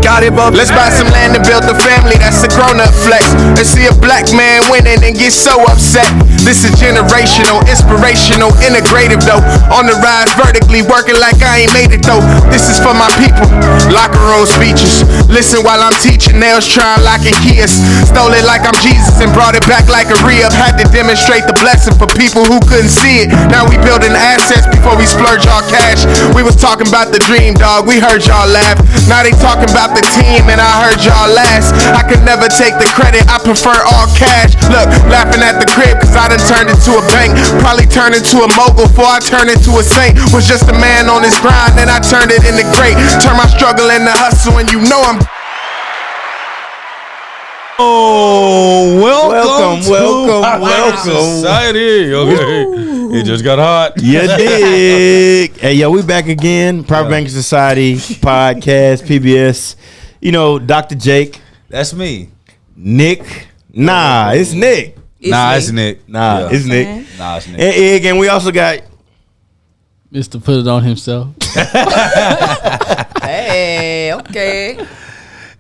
got it, but let's buy some land and build a family. That's a grown-up flex. Let's see a black man winning and get so upset. This is generational, inspirational, integrative though. On the rise vertically, working like I ain't made it though. This is for my people. Locker room speeches. Listen while I'm teaching. Nails trying like a kiss. Stole it like I'm Jesus and brought it back like a re-up. Had to demonstrate the blessing for people who couldn't see it. Now we building assets before we splurge our cash. We was talking about the dream, dog. We heard y'all laugh. Now they talking about the team and I heard y'all last. I could never take the credit. I prefer all cash. Look, laughing at the crib cause I done turned into a bank. Probably turned into a mogul before I turned into a saint. Was just a man on his grind and I turned it into great. Turn my struggle into hustle and you know I'm. Oh, welcome Society. Okay. It just got hot. You dig. Hey, yo, we back again. Private Banking Society podcast, PBS. You know, Dr. Jake. That's me. Nick. Nah, it's Nick. It's Nick. It's Nick. Nah, it's Nick. And Egg, and we also got Mr. Put It On himself. Hey, okay.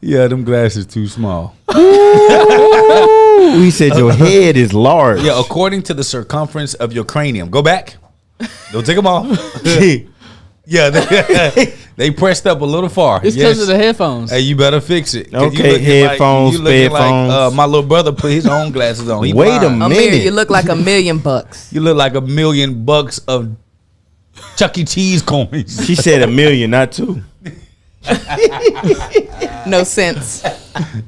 Yeah, them glasses too small. we said your head is large. Yeah, according to the circumference of your cranium. Go back. Don't take them off. Yeah, they pressed up a little far. It's because of the headphones. Hey, you better fix it. Okay, headphones, you looking headphones. like my little brother put his own glasses on. He Wait blind. a minute. You look like $1 million. You look like $1 million of Chuck E. Cheese coins. She said $1 million, not 2. No sense.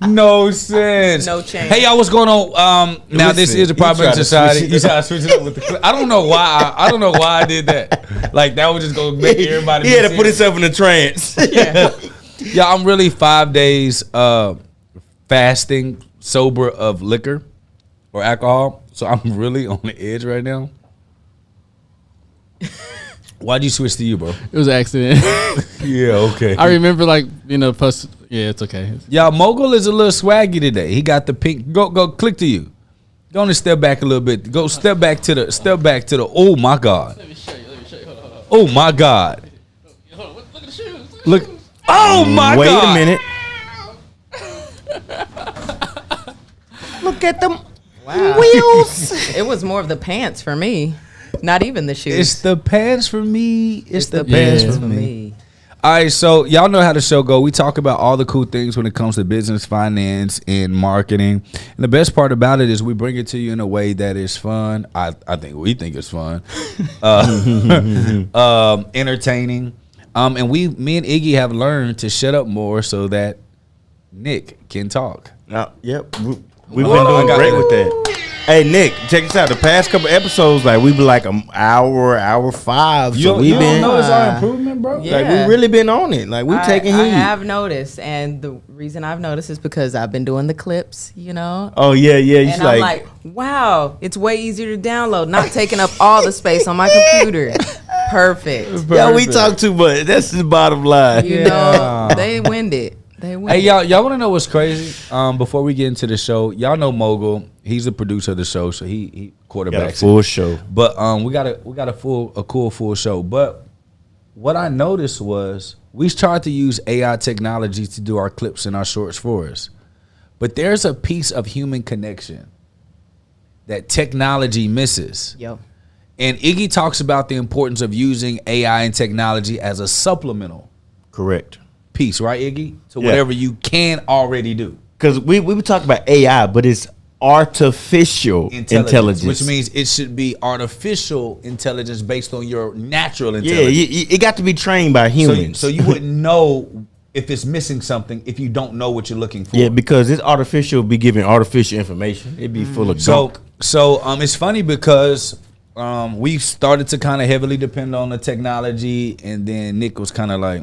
No sense. No change. Hey y'all, what's going on? Now this is the Private Banking Society. You try to switch it up with the. I don't know why. I don't know why I did that. Like that was just gonna make everybody. He had to put himself in a trance. Yeah, I'm really 5 days fasting, sober of liquor or alcohol. So I'm really on the edge right now. Why'd you switch to you, bro? It was an accident. Yeah, okay. I remember, like, yeah, it's okay. Y'all, Mogul is a little swaggy today. He got the pink. Go, click to you. Go on and step back a little bit. Go step back to the. Oh my God. Let me show you. Hold on. Oh my God. Hold on. Look at the shoes. Look. Oh my Wait God. Wait a minute. Look at them wheels. It was more of the pants for me. Not even the shoes. It's the pants for me. It's the pants pants for me. All right, so y'all know how the show go. We talk about all the cool things when it comes to business, finance, and marketing. And the best part about it is we bring it to you in a way that is fun. I think we think it's fun, entertaining. And me and Iggy have learned to shut up more so that Nick can talk. Yep. We've been doing great with that. Hey Nick, check this out. The past couple episodes, like we be like an hour 5. You So we don't been notice our improvement, bro? Yeah. like we really been on it. Like we taking heat. I have noticed, and the reason I've noticed is because I've been doing the clips, you know. Oh yeah. And She's I'm like, wow, it's way easier to download, not taking up all the space on my computer. Perfect. yeah, we talk too much. That's the bottom line. You know, they wind it. They win. Hey, y'all want to know what's crazy? Before we get into the show, y'all know Mogul. He's the producer of the show, so he quarterbacks Got a full show. But we got a cool full show. But what I noticed was we tried to use AI technology to do our clips and our shorts for us. But there's a piece of human connection that technology misses. Yo. And Iggy talks about the importance of using AI and technology as a supplemental Correct. piece, right, Iggy? To whatever you can already do. Because we would talk about AI, but it's artificial intelligence. Which means it should be artificial intelligence based on your natural Yeah, intelligence. it got to be trained by humans. So you wouldn't know if it's missing something if you don't know what you're looking for. yeah, because it's artificial be giving artificial information. It'd be full of gunk. So it's funny because we started to kind of heavily depend on the technology, and then Nick was kind of like,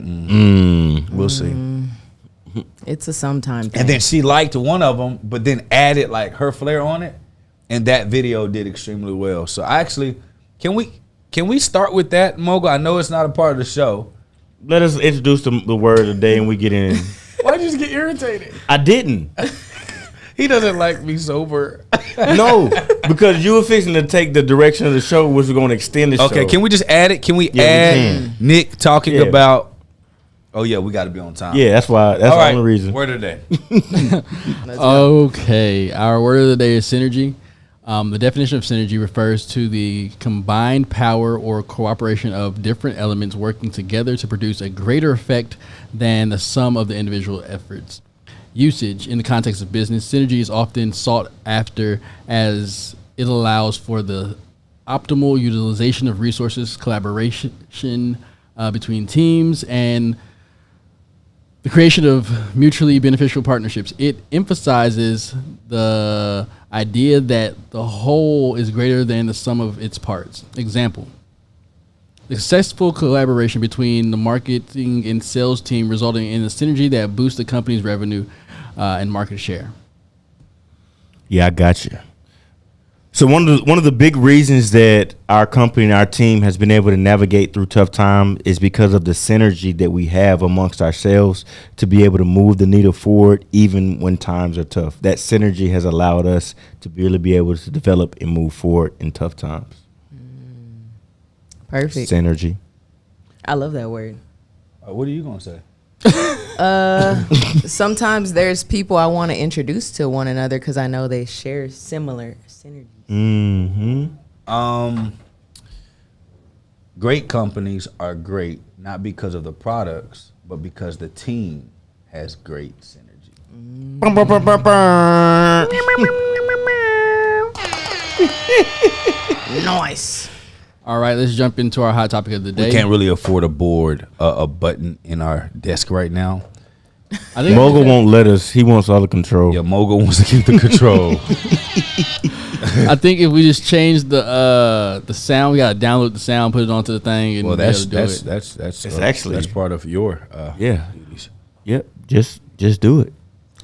we'll see. It's a sometime thing. And then she liked one of them, but then added like her flair on it, and that video did extremely well. So actually, can we start with that, Mogul? I know it's not a part of the show. Let us introduce the word of the day, and we get in. Why'd you just get irritated? I didn't. He doesn't like me sober. No, because you were fixing to take the direction of the show, which we're going to extend the show. Okay, can we just add it? Can we Yeah, add we can. Nick talking about Oh yeah, we got to be on time. Yeah, that's why. That's All the right. only reason. Word of the day. Okay, our word of the day is synergy. The definition of synergy refers to the combined power or cooperation of different elements working together to produce a greater effect than the sum of the individual efforts. Usage in the context of business, synergy is often sought after as it allows for the optimal utilization of resources, collaboration between teams, and the creation of mutually beneficial partnerships. It emphasizes the idea that the whole is greater than the sum of its parts. Example: the successful collaboration between the marketing and sales team resulting in a synergy that boosts the company's revenue and market share. Yeah, I got you. So one of the big reasons that our company and our team has been able to navigate through tough time is because of the synergy that we have amongst ourselves to be able to move the needle forward even when times are tough. That synergy has allowed us to really be able to develop and move forward in tough times. Perfect. Synergy. I love that word. What are you gonna say? Sometimes there's people I want to introduce to one another because I know they share similar synergies. Mm-hmm. Great companies are great not because of the products, but because the team has great synergy. Nice. All right, let's jump into our hot topic of the day. We can't really afford a board, a button in our desk right now. I think Mogul won't let us. He wants all the control. Yeah, Mogul wants to keep the control. I think if we just change the sound, we gotta download the sound, put it onto the thing, and Well, be able that's to do it. It's actually- that's part of your Yeah. duties. Yep. Just do it.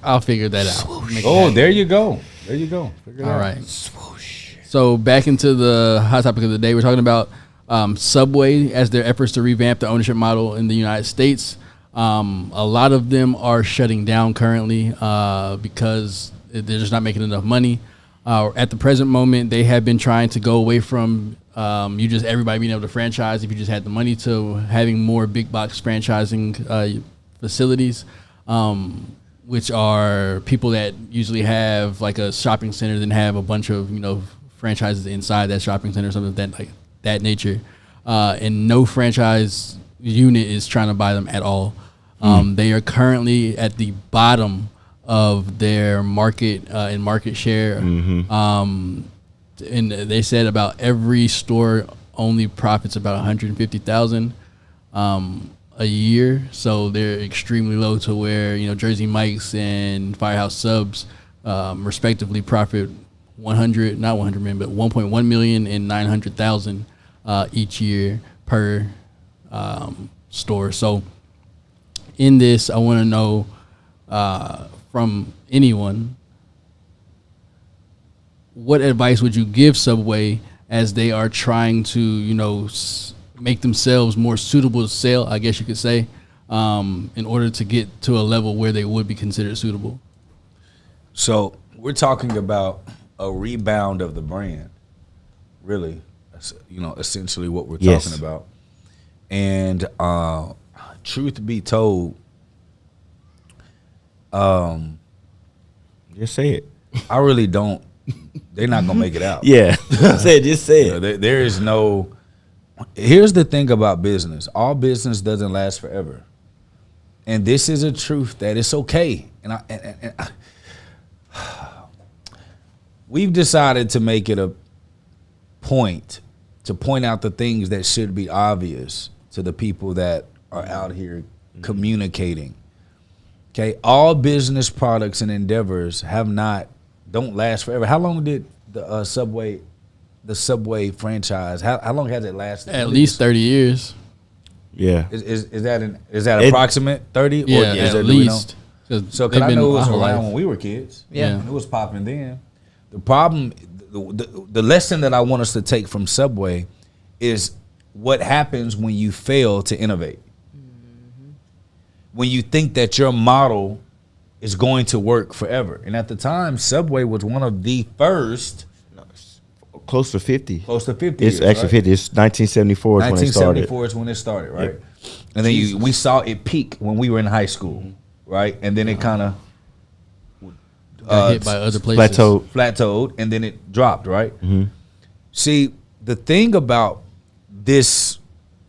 I'll figure that out. Make it Oh, happen. there you go. There you go. Figure it All out. right. So back into the hot topic of the day, we're talking about Subway as their efforts to revamp the ownership model in the United States. A lot of them are shutting down currently because they're just not making enough money. At the present moment, they have been trying to go away from everybody being able to franchise if you just had the money to having more big box franchising facilities, which are people that usually have like a shopping center, then have a bunch of franchises inside that shopping center, something that like that nature, and no franchise unit is trying to buy them at all. They are currently at the bottom of their market and market share. And they said about every store only profits about $150,000 a year, so they're extremely low to where Jersey Mike's and Firehouse Subs respectively profit 1.1 million and 900,000 each year per store. So in this, I want to know from anyone, what advice would you give Subway as they are trying to make themselves more suitable to sell, I guess you could say, in order to get to a level where they would be considered suitable? So we're talking about a rebound of the brand, really. Essentially what we're talking about. And truth be told, Just say it. I really don't. They're not gonna make it out. Yeah. Just say it. There is no. Here's the thing about business. All business doesn't last forever, and this is a truth that it's okay. And we've decided to make it a point to point out the things that should be obvious to the people that are out here communicating. Okay, all business products and endeavors don't last forever. How long did the Subway franchise? How long has it lasted? At least 30 years. Yeah. Is that approximate 30? Yeah, at least. So, because I know it was around life. when we were kids. Yeah. And it was popping then. The problem, the lesson that I want us to take from Subway is what happens when you fail to innovate. When you think that your model is going to work forever. And at the time, Subway was one of the first. Close to 50. Close to 50 It's years, actually right? 50. It's 1974 is when it started. 1974 is when it started, right? and then we saw it peak when we were in high school, right? And then it kind of hit by other places. plateaued, and then it dropped, right? See, the thing about this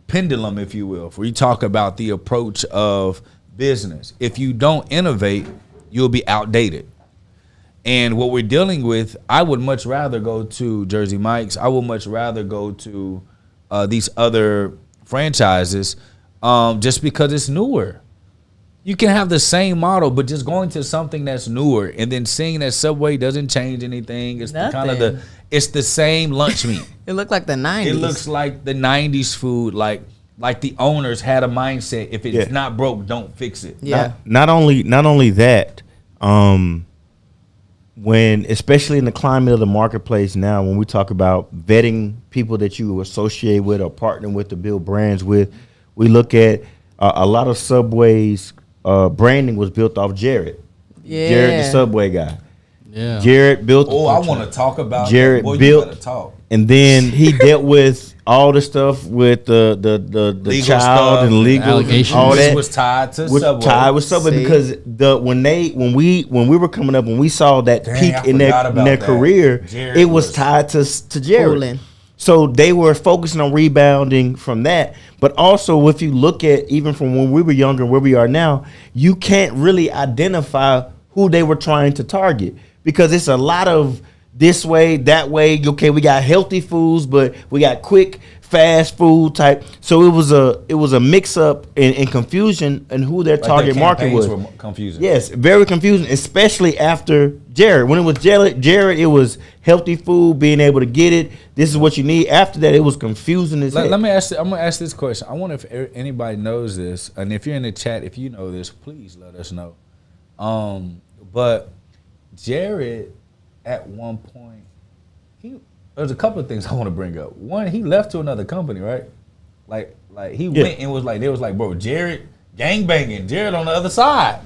pendulum, if you will, where you talk about the approach of business, if you don't innovate, you'll be outdated. And what we're dealing with, I would much rather go to Jersey Mike's. I would much rather go to these other franchises just because it's newer. You can have the same model, but just going to something that's newer and then seeing that Subway doesn't change anything. It's it's the same lunch meat. It looked like the 90s. It looks like the 90s food, like the owners had a mindset, if it's not broke, don't fix it. Yeah. Not only that, when, especially in the climate of the marketplace now, when we talk about vetting people that you associate with or partner with to build brands with, we look at a lot of Subway's branding was built off Jared. Yeah. Jared, the Subway guy. Yeah. Jared built. Oh, I want to talk about Jared that. Boy, built, you better talk. and then he dealt with all the stuff with the Legal child stuff, and legal allegations. all that was tied to was Subway. tied with Subway See? because when we were coming up, when we saw that Dang, peak I in forgot their about that. career, Jared it was was tied to Jared. Fooling. So they were focusing on rebounding from that. But also, if you look at even from when we were younger, where we are now, you can't really identify who they were trying to target because it's a lot of this way, that way. Okay, we got healthy foods, but we got quick, fast food type. So it was a mix up and confusion in who their target market was. Were confusing. Yes, very confusing, especially after Jared. When it was Jared, it was healthy food, being able to get it. This is what you need. After that, it was confusing as heck. Let me ask. I'm gonna ask this question. I wonder if anybody knows this, and if you're in the chat, if you know this, please let us know. But Jared, at one point, there's a couple of things I want to bring up. One, he left to another company, right? Like he went and was like, they was like, bro, Jared gangbanging, Jared on the other side.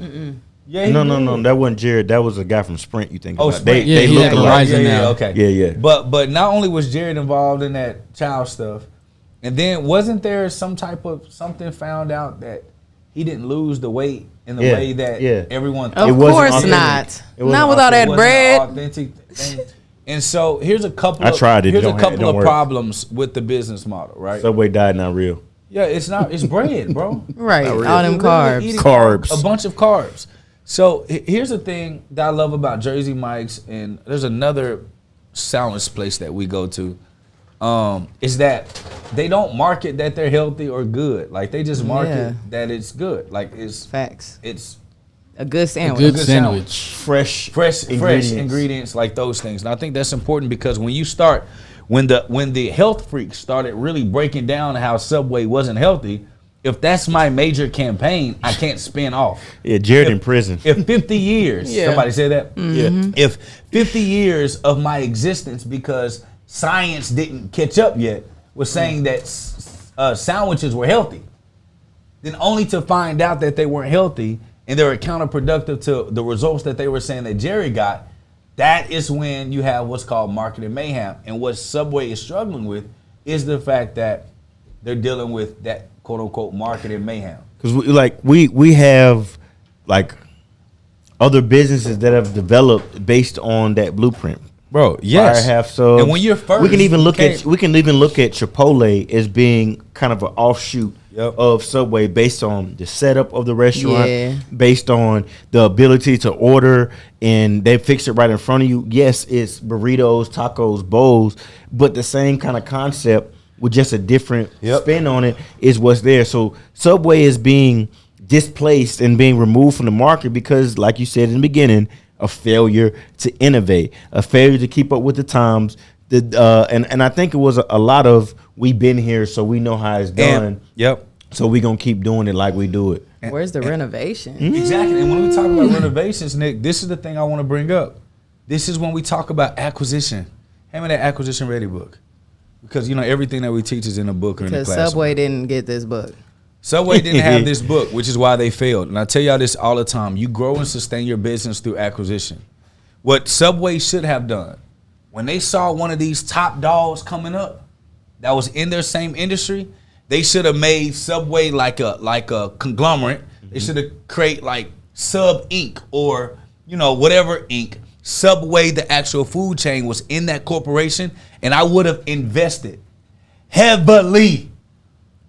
Yeah, No, that wasn't Jared. That was a guy from Sprint. You think? Oh, about. Sprint. Yeah, They he look had alike. Verizon now. Okay. Yeah. But not only was Jared involved in that child stuff, and then wasn't there some type of something found out that he didn't lose the weight in the way that everyone thought? Of wasn't course authentic. not. It wasn't Not with all that It wasn't an bread. authentic thing. And so here's a couple. I tried it. Here's a Don't couple of work. problems with the business model, right? Subway died, not real. Yeah, it's not. It's bread, bro. Right. Not really. All them You're literally carbs. eating Carbs. a bunch of carbs. So here's the thing that I love about Jersey Mike's, and there's another sandwich place that we go to, is that they don't market that they're healthy or good. Like they just market that it's good. Like it's Facts. it's A good sandwich. Good good sandwich. Fresh ingredients like those things. And I think that's important because when you start, when the health freaks started really breaking down how Subway wasn't healthy, if that's my major campaign, I can't spin off. Yeah, Jared in prison. If 50 years, Yeah. somebody said that? Yeah. If 50 years of my existence, because science didn't catch up yet, was saying that sandwiches were healthy, then only to find out that they weren't healthy and they were counterproductive to the results that they were saying that Jerry got, that is when you have what's called marketing mayhem. And what Subway is struggling with is the fact that they're dealing with that quote unquote marketing mayhem. Because we have like other businesses that have developed based on that blueprint. Bro, yes. Fire half subs. And when you're first, we can even look you at Chipotle as being kind of an offshoot of Subway based on the setup of the restaurant, based on the ability to order and they fix it right in front of you. Yes, it's burritos, tacos, bowls, but the same kind of concept with just a different spin on it is what's there. So Subway is being displaced and being removed from the market because, like you said in the beginning, a failure to innovate, a failure to keep up with the times. And I think it was a lot of we've been here, so we know how it's done. So we're going to keep doing it like we do it. Where's the renovation? Exactly. And when we talk about renovations, Nick, this is the thing I want to bring up. This is when we talk about acquisition. Hand me that acquisition ready book. Because, you know, everything that we teach is in a book or in a class. Because Subway didn't get this book. Subway didn't have this book, which is why they failed. And I tell y'all this all the time. You grow and sustain your business through acquisition. What Subway should have done, when they saw one of these top dogs coming up that was in their same industry, They should have made Subway like a conglomerate. They should have create like Sub Inc. or whatever Inc. Subway, the actual food chain, was in that corporation, and I would have invested heavily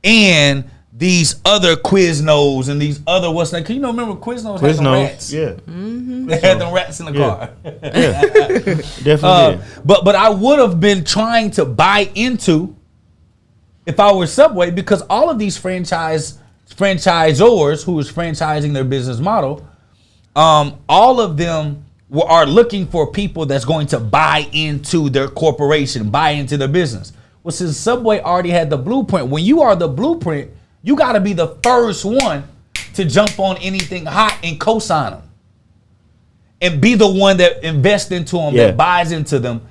in these other Quiznos and these other can you remember Quiznos had the rats? Yeah. They had the rats in the car. Definitely. But I would have been trying to buy into if I were Subway, because all of these franchisors who was franchising their business model, all of them are looking for people that's going to buy into their corporation, buy into their business. Well, since Subway already had the blueprint, when you are the blueprint, you got to be the first one to jump on anything hot and co-sign them. And be the one that invests into them, that buys into them.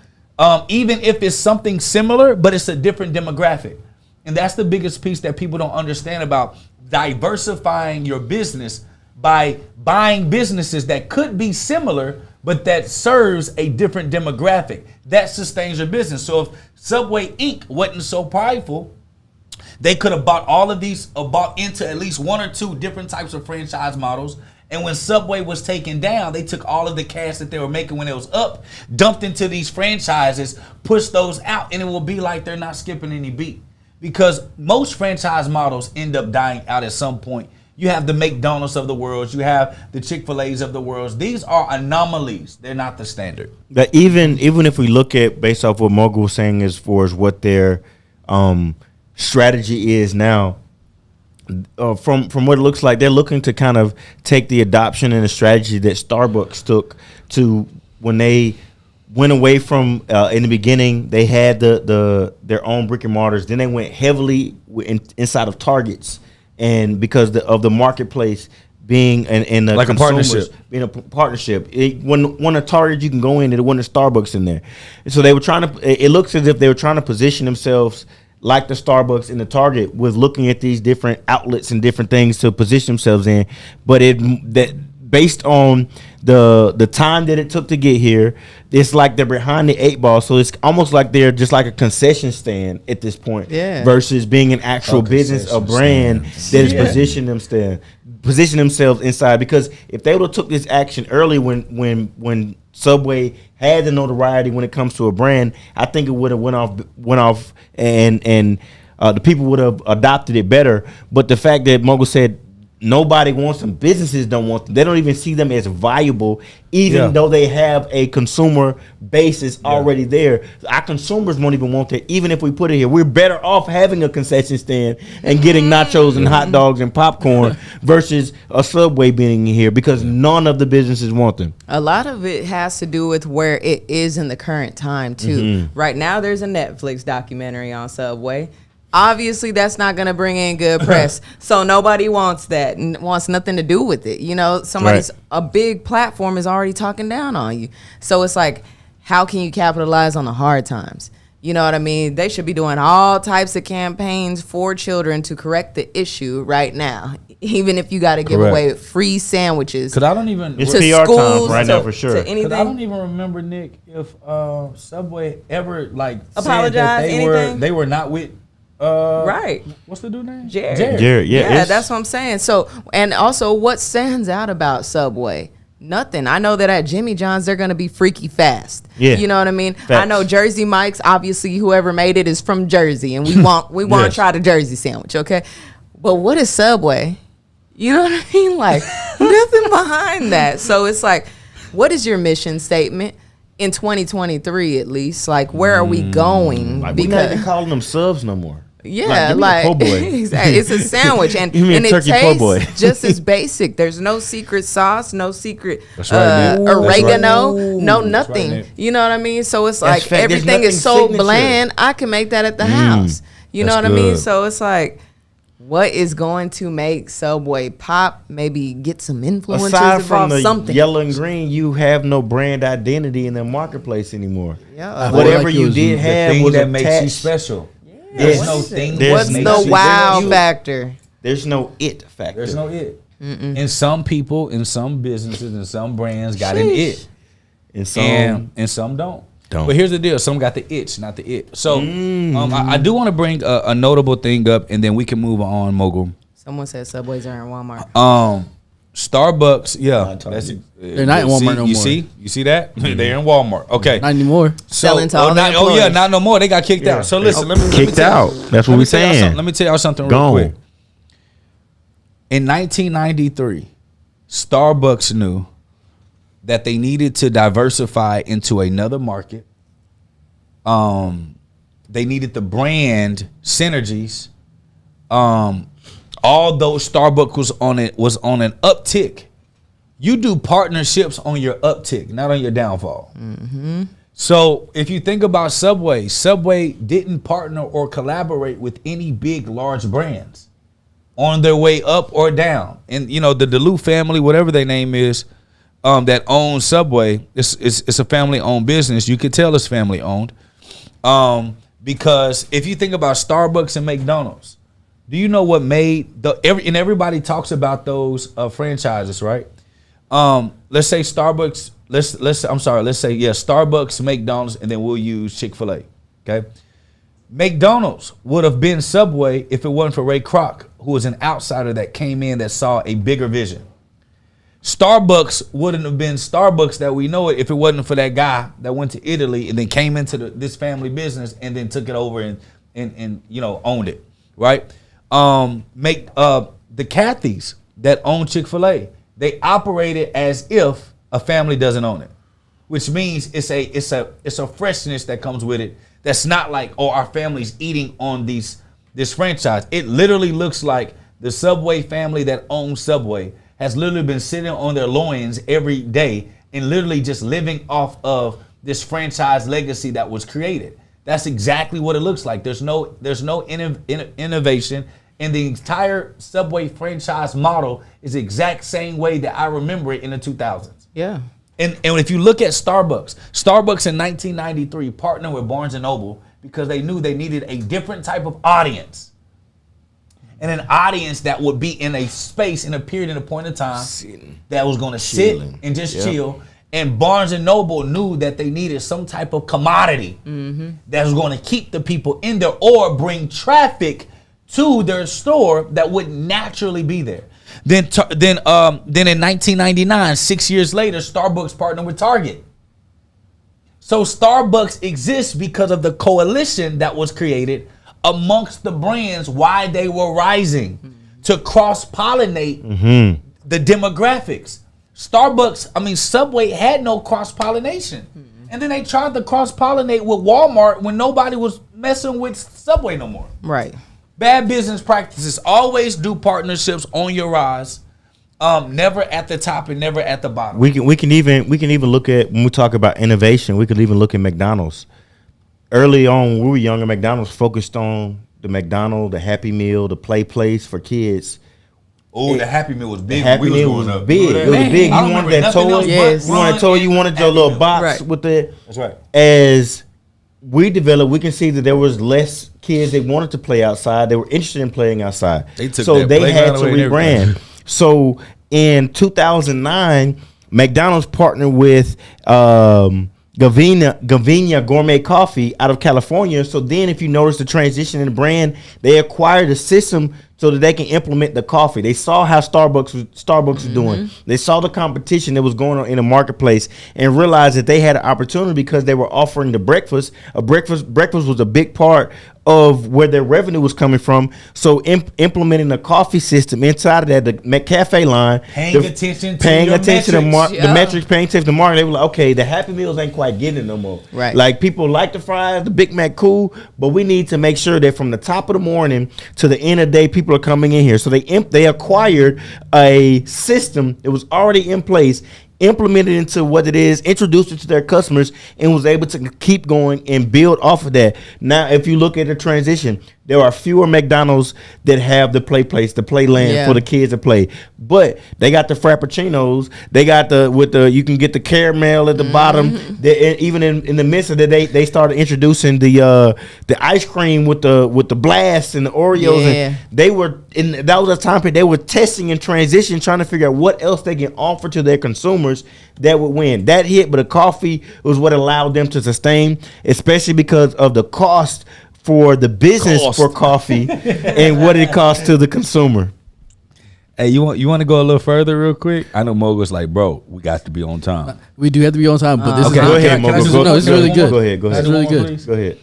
Even if it's something similar, but it's a different demographic. And that's the biggest piece that people don't understand about diversifying your business by buying businesses that could be similar, but that serves a different demographic. That sustains your business. So if Subway Inc. wasn't so prideful, they could have bought into at least one or two different types of franchise models. And when Subway was taken down, they took all of the cash that they were making when it was up, dumped into these franchises, pushed those out, and it will be like they're not skipping any beat. Because most franchise models end up dying out at some point. You have the McDonald's of the world. You have the Chick-fil-A's of the world. These are anomalies. They're not the standard. But even if we look at, based off what Mogul was saying as far as what their strategy is now, from what it looks like, they're looking to kind of take the adoption and the strategy that Starbucks took to when they went away from in the beginning. They had their own brick and mortars. Then they went heavily inside of Targets. And because of the marketplace being in like a partnership, being a partnership, when a Target you can go in, it wasn't a Starbucks in there. And so they were trying to. It looks as if they were trying to position themselves like the Starbucks and the Target, with looking at these different outlets and different things to position themselves in. But based on the time that it took to get here, it's like they're behind the 8 ball. So it's almost like they're just like a concession stand at this point, versus being an actual business, a brand that is position themselves inside. Because if they would have took this action early when Subway had the notoriety when it comes to a brand, I think it would have went off and the people would have adopted it better. But the fact that Mogul said nobody wants them, businesses don't want them, they don't even see them as viable, even though they have a consumer basis already there. Our consumers won't even want that. Even if we put it here, we're better off having a concession stand and getting nachos and hot dogs and popcorn versus a Subway being here, because none of the businesses want them. A lot of it has to do with where it is in the current time too. Right now there's a Netflix documentary on Subway. Obviously, that's not going to bring in good press. So nobody wants that and wants nothing to do with it. A big platform is already talking down on you. So it's like, how can you capitalize on the hard times? You know what I mean? They should be doing all types of campaigns for children to correct the issue right now. Even if you got to give away free sandwiches. Because I don't even... It's PR time right now for sure. Because I don't even remember, Nick, if Subway ever apologized, said that anything? they were not with... right. What's the dude name? Jared. Yeah, that's what I'm saying. So, and also, what stands out about Subway? Nothing. I know that at Jimmy John's they're gonna be freaky fast. Yeah, you know what I mean. Facts. I know Jersey Mike's. Obviously, whoever made it is from Jersey, and we want to try the Jersey sandwich. Okay, but what is Subway? You know what I mean? Like nothing behind that. So it's like, what is your mission statement? In 2023, at least, like, where are we going? Like, we're not even calling them subs no more. Yeah, exactly. It's a sandwich, and it tastes just as basic. There's no secret sauce, no secret oregano, no nothing. Right, you know what I mean? So it's like everything is so bland. I can make that at the house. You know what I mean? So it's like, what is going to make Subway pop? Maybe get some influencers aside from the something. Yellow and green, you have no brand identity in the marketplace anymore. Yeah, whatever you did have was that makes you special. There's no thing. What's the wow factor? There's no it factor. There's no it. And some people, in some businesses, and some brands got an it, and some don't. Don't. But here's the deal: some got the itch, not the it. So I do want to bring a notable thing up, and then we can move on, Mogul. Someone said Subways are in Walmart. Starbucks, yeah, They're not in Walmart no more. You see that? They're in Walmart. Okay, Not anymore. Selling to all the not employees. no more. They got kicked out. So listen, let me Kicked tell out. That's what let me we tell y'all saying. something. Let me tell y'all something real Gone. quick. In 1993, Starbucks knew that they needed to diversify into another market. They needed the brand Synergies. Although Starbucks was on an uptick, you do partnerships on your uptick, not on your downfall. Mm-hmm. So if you think about Subway didn't partner or collaborate with any big, large brands on their way up or down. And you know, the DeLu family, whatever their name is, that owns Subway, it's a family-owned business. You could tell it's family-owned. Because if you think about Starbucks and McDonald's, do you know what made and everybody talks about those franchises, right? Let's say Starbucks. Let's say Starbucks, McDonald's, and then we'll use Chick-fil-A. Okay, McDonald's would have been Subway if it wasn't for Ray Kroc, who was an outsider that came in that saw a bigger vision. Starbucks wouldn't have been Starbucks that we know it if it wasn't for that guy that went to Italy and then came into this family business and then took it over and you know, owned it, right? The Cathys that own Chick-fil-A, they operated as if a family doesn't own it, which means it's a freshness that comes with it. That's not like, oh, our family's eating on this franchise. It literally looks like the Subway family that owns Subway has literally been sitting on their loins every day and literally just living off of this franchise legacy that was created. That's exactly what it looks like. There's no innovation, and the entire Subway franchise model is the exact same way that I remember it in the 2000s. Yeah. And if you look at Starbucks in 1993 partnered with Barnes & Noble because they knew they needed a different type of audience. And an audience that would be in a space, in a period, in a point of time that was going to sit and just chill. And Barnes & Noble knew that they needed some type of commodity that was going to keep the people in there or bring traffic to their store that would naturally be there. Then in 1999, 6 years later, Starbucks partnered with Target. So Starbucks exists because of the coalition that was created amongst the brands while they were rising to cross-pollinate the demographics. Subway had no cross-pollination. And then they tried to cross-pollinate with Walmart when nobody was messing with Subway no more. Right. Bad business practices. Always do partnerships on your rise. Never at the top and never at the bottom. We can even look at, when we talk about innovation, we could even look at McDonald's. Early on, when we were younger, McDonald's focused on the McDonald's, the Happy Meal, the play place for kids. Oh, the Happy Meal was big. The Happy Meal was big. It was big. You wanted that toy. Yes. You wanted a toy. You wanted your little box with the. That's right. As we developed, we can see that there was less kids that wanted to play outside. They were interested in playing outside. So they had to rebrand. So in 2009, McDonald's partnered with Gavinia Gourmet Coffee out of California. So then if you notice the transition in the brand, they acquired a system so that they can implement the coffee. They saw how Starbucks was doing. They saw the competition that was going on in the marketplace and realized that they had an opportunity because they were offering the breakfast. Breakfast was a big part of where their revenue was coming from. So implementing the coffee system inside of that, the McCafe line, paying attention to the metrics, paying attention to the market. They were like, okay, the Happy Meals ain't quite getting it no more. Right. Like, people like the fries, the Big Mac, cool, but we need to make sure that from the top of the morning to the end of the day, people are coming in here. So they acquired a system that was already in place, implemented into what it is, introduced it to their customers, and was able to keep going and build off of that. Now, if you look at the transition, There are fewer McDonald's that have the play place, the play land for the kids to play. But they got the Frappuccinos. They got you can get the caramel at the bottom. Even in the midst of they started introducing the ice cream with the blast and the Oreos. Yeah. And that was a time period they were testing and transition, trying to figure out what else they can offer to their consumers that would win. That hit, but the coffee was what allowed them to sustain, especially because of the cost for the business for coffee and what it costs to the consumer. Hey, you want to go a little further real quick? I know Mogul's like, bro, we got to be on time. We do have to be on time, but this is Go ahead, Mogul. No, this is really good. Go ahead. This is really good. Go ahead.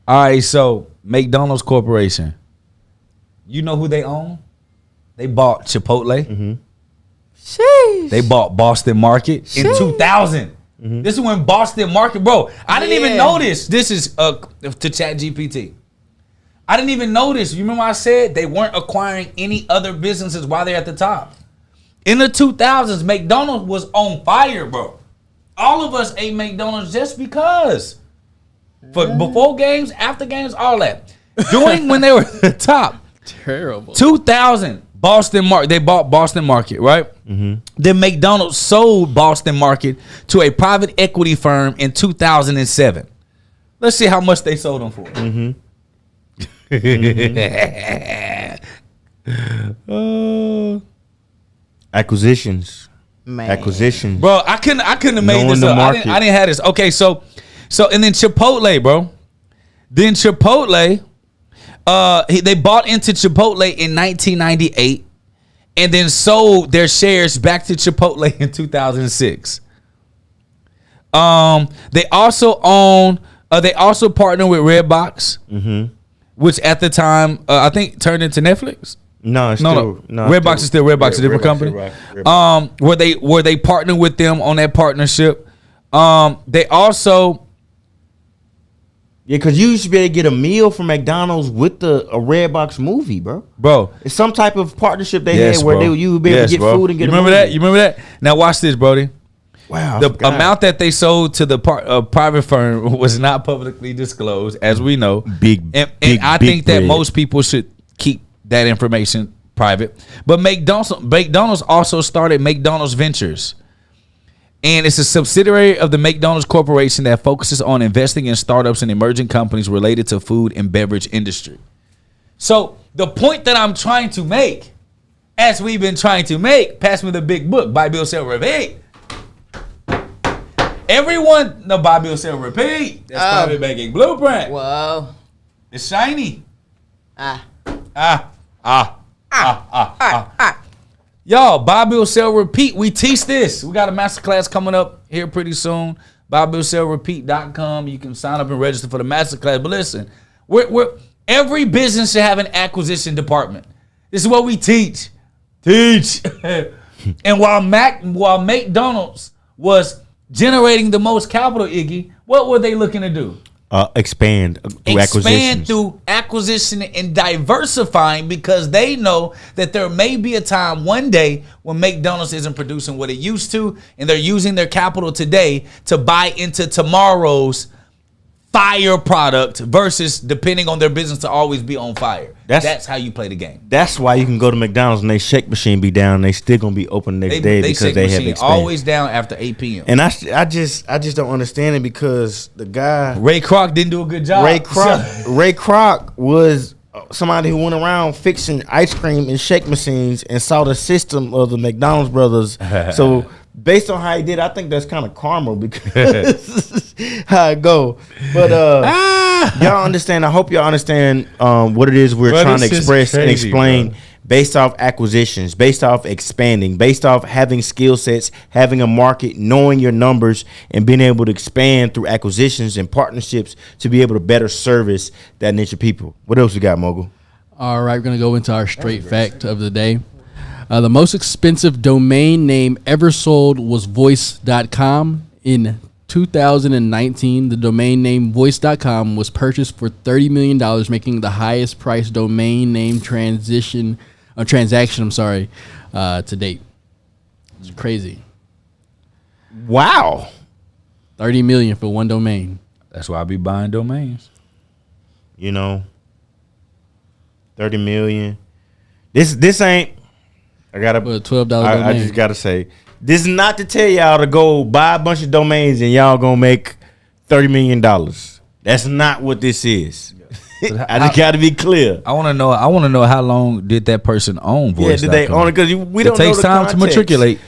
All right, so McDonald's Corporation, you know who they own? They bought Chipotle. Mm-hmm. Sheesh. They bought Boston Market in 2000. Mm-hmm. This is when Boston Market, bro. I didn't even know this. This is to ChatGPT. I didn't even know this. You remember I said they weren't acquiring any other businesses while they're at the top. In the 2000s, McDonald's was on fire, bro. All of us ate McDonald's just because. For before games, after games, all that. During when they were at the top. Terrible. 2000, Boston Market. They bought Boston Market, right? Mm-hmm. Then McDonald's sold Boston Market to a private equity firm in 2007. Let's see how much they sold them for. Mm-hmm. Acquisitions. Man. Acquisitions. Bro, I couldn't have made this up. I didn't have this. Okay, so and then Chipotle, bro. Then Chipotle, they bought into Chipotle in 1998 and then sold their shares back to Chipotle in 2006. They also partnered with Redbox, which at the time I think turned into Netflix. No. Redbox is still Redbox, a different company. Redbox. Where they partnered with them on that partnership. They also. Yeah, because you used to be able to get a meal from McDonald's with a Redbox movie, bro. Bro. It's some type of partnership they had where you would be able to get food and get you a movie. that? You remember that? Now watch this, Brody. Wow. The amount that they sold to the private firm was not publicly disclosed, as we know. And I think that most people should keep that information private. But McDonald's also started McDonald's Ventures. And it's a subsidiary of the McDonald's Corporation that focuses on investing in startups and emerging companies related to food and beverage industry. So the point that I'm trying to make, as we've been trying to make, pass me the big book, Buy, Build, Sell, Repeat. Everyone, no, Buy, Build, Sell, Repeat. That's private banking blueprint. Whoa. It's shiny. Ah. Y'all, Buy, Build, Sell, Repeat. We teach this. We got a masterclass coming up here pretty soon. BuyBuildSellRepeat.com. You can sign up and register for the masterclass. But listen, every business should have an acquisition department. This is what we teach. And while McDonald's was generating the most capital, Iggy, what were they looking to do? Expand through acquisition and diversifying, because they know that there may be a time one day when McDonald's isn't producing what it used to, and they're using their capital today to buy into tomorrow's fire product versus depending on their business to always be on fire. That's how you play the game. That's why you can go to McDonald's and they shake machine be down and they still gonna be open the next day because they have expanded. Always down after 8 p.m. And I just don't understand it, because the guy Ray Kroc didn't do a good job. Ray Kroc was somebody who went around fixing ice cream and shake machines and saw the system of the McDonald's brothers. So based on how he did, I think that's kind of karma, because how it go. But y'all understand. I hope y'all understand what it is we're trying to express and explain, based off acquisitions, based off expanding, based off having skill sets, having a market, knowing your numbers, and being able to expand through acquisitions and partnerships to be able to better service that niche of people. What else we got, Mogul? All right, we're going to go into our straight fact of the day. The most expensive domain name ever sold was voice.com. In 2019, the domain name voice.com was purchased for $30 million, making the highest priced domain name transaction to date. It's crazy. Wow. $30 million for one domain. That's why I be buying domains. You know, $30 million. This ain't. I gotta. $12 I just gotta say, this is not to tell y'all to go buy a bunch of domains and y'all gonna make $30 million. That's not what this is. I just gotta be clear. I want to know. How long did that person own voice? Yeah, did they own it? Because we don't. It takes know the time context. to matriculate.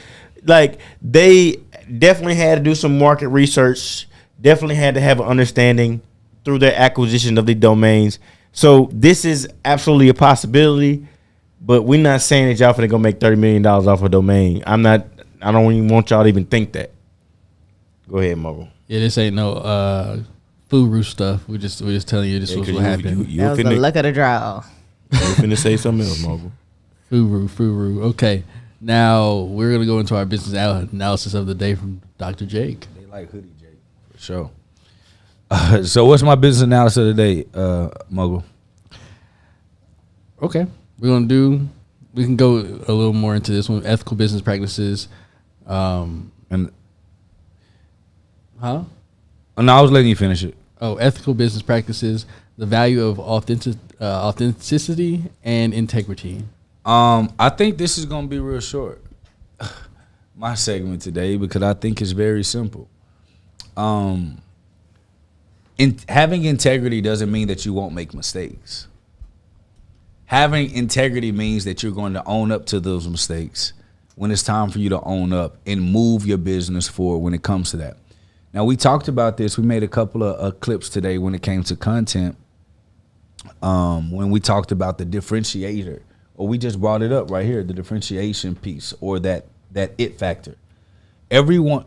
Like, they definitely had to do some market research. Definitely had to have an understanding through their acquisition of the domains. So this is absolutely a possibility, but we're not saying that y'all finna go make $30 million off a domain. I don't even want y'all to even think that. Go ahead, Mogul. Yeah, this ain't no Furu stuff. We just telling you this was what happened. That was the luck of the draw. You finna say something else, Mogul. Furu. Okay. Now we're gonna go into our business analysis of the day from Dr. Jake. They like hoodie Jake for sure. So what's my business analysis of the day, Mogul? Okay. We can go a little more into this one. Ethical business practices. And Huh? no, I was letting you finish it. Oh, ethical business practices, the value of authenticity and integrity. I think this is gonna be real short. My segment today, because I think it's very simple. Having integrity doesn't mean that you won't make mistakes. Having integrity means that you're going to own up to those mistakes when it's time for you to own up and move your business forward when it comes to that. Now, we talked about this. We made a couple of clips today when it came to content. When we talked about the differentiator, or we just brought it up right here, the differentiation piece, or that it factor. Everyone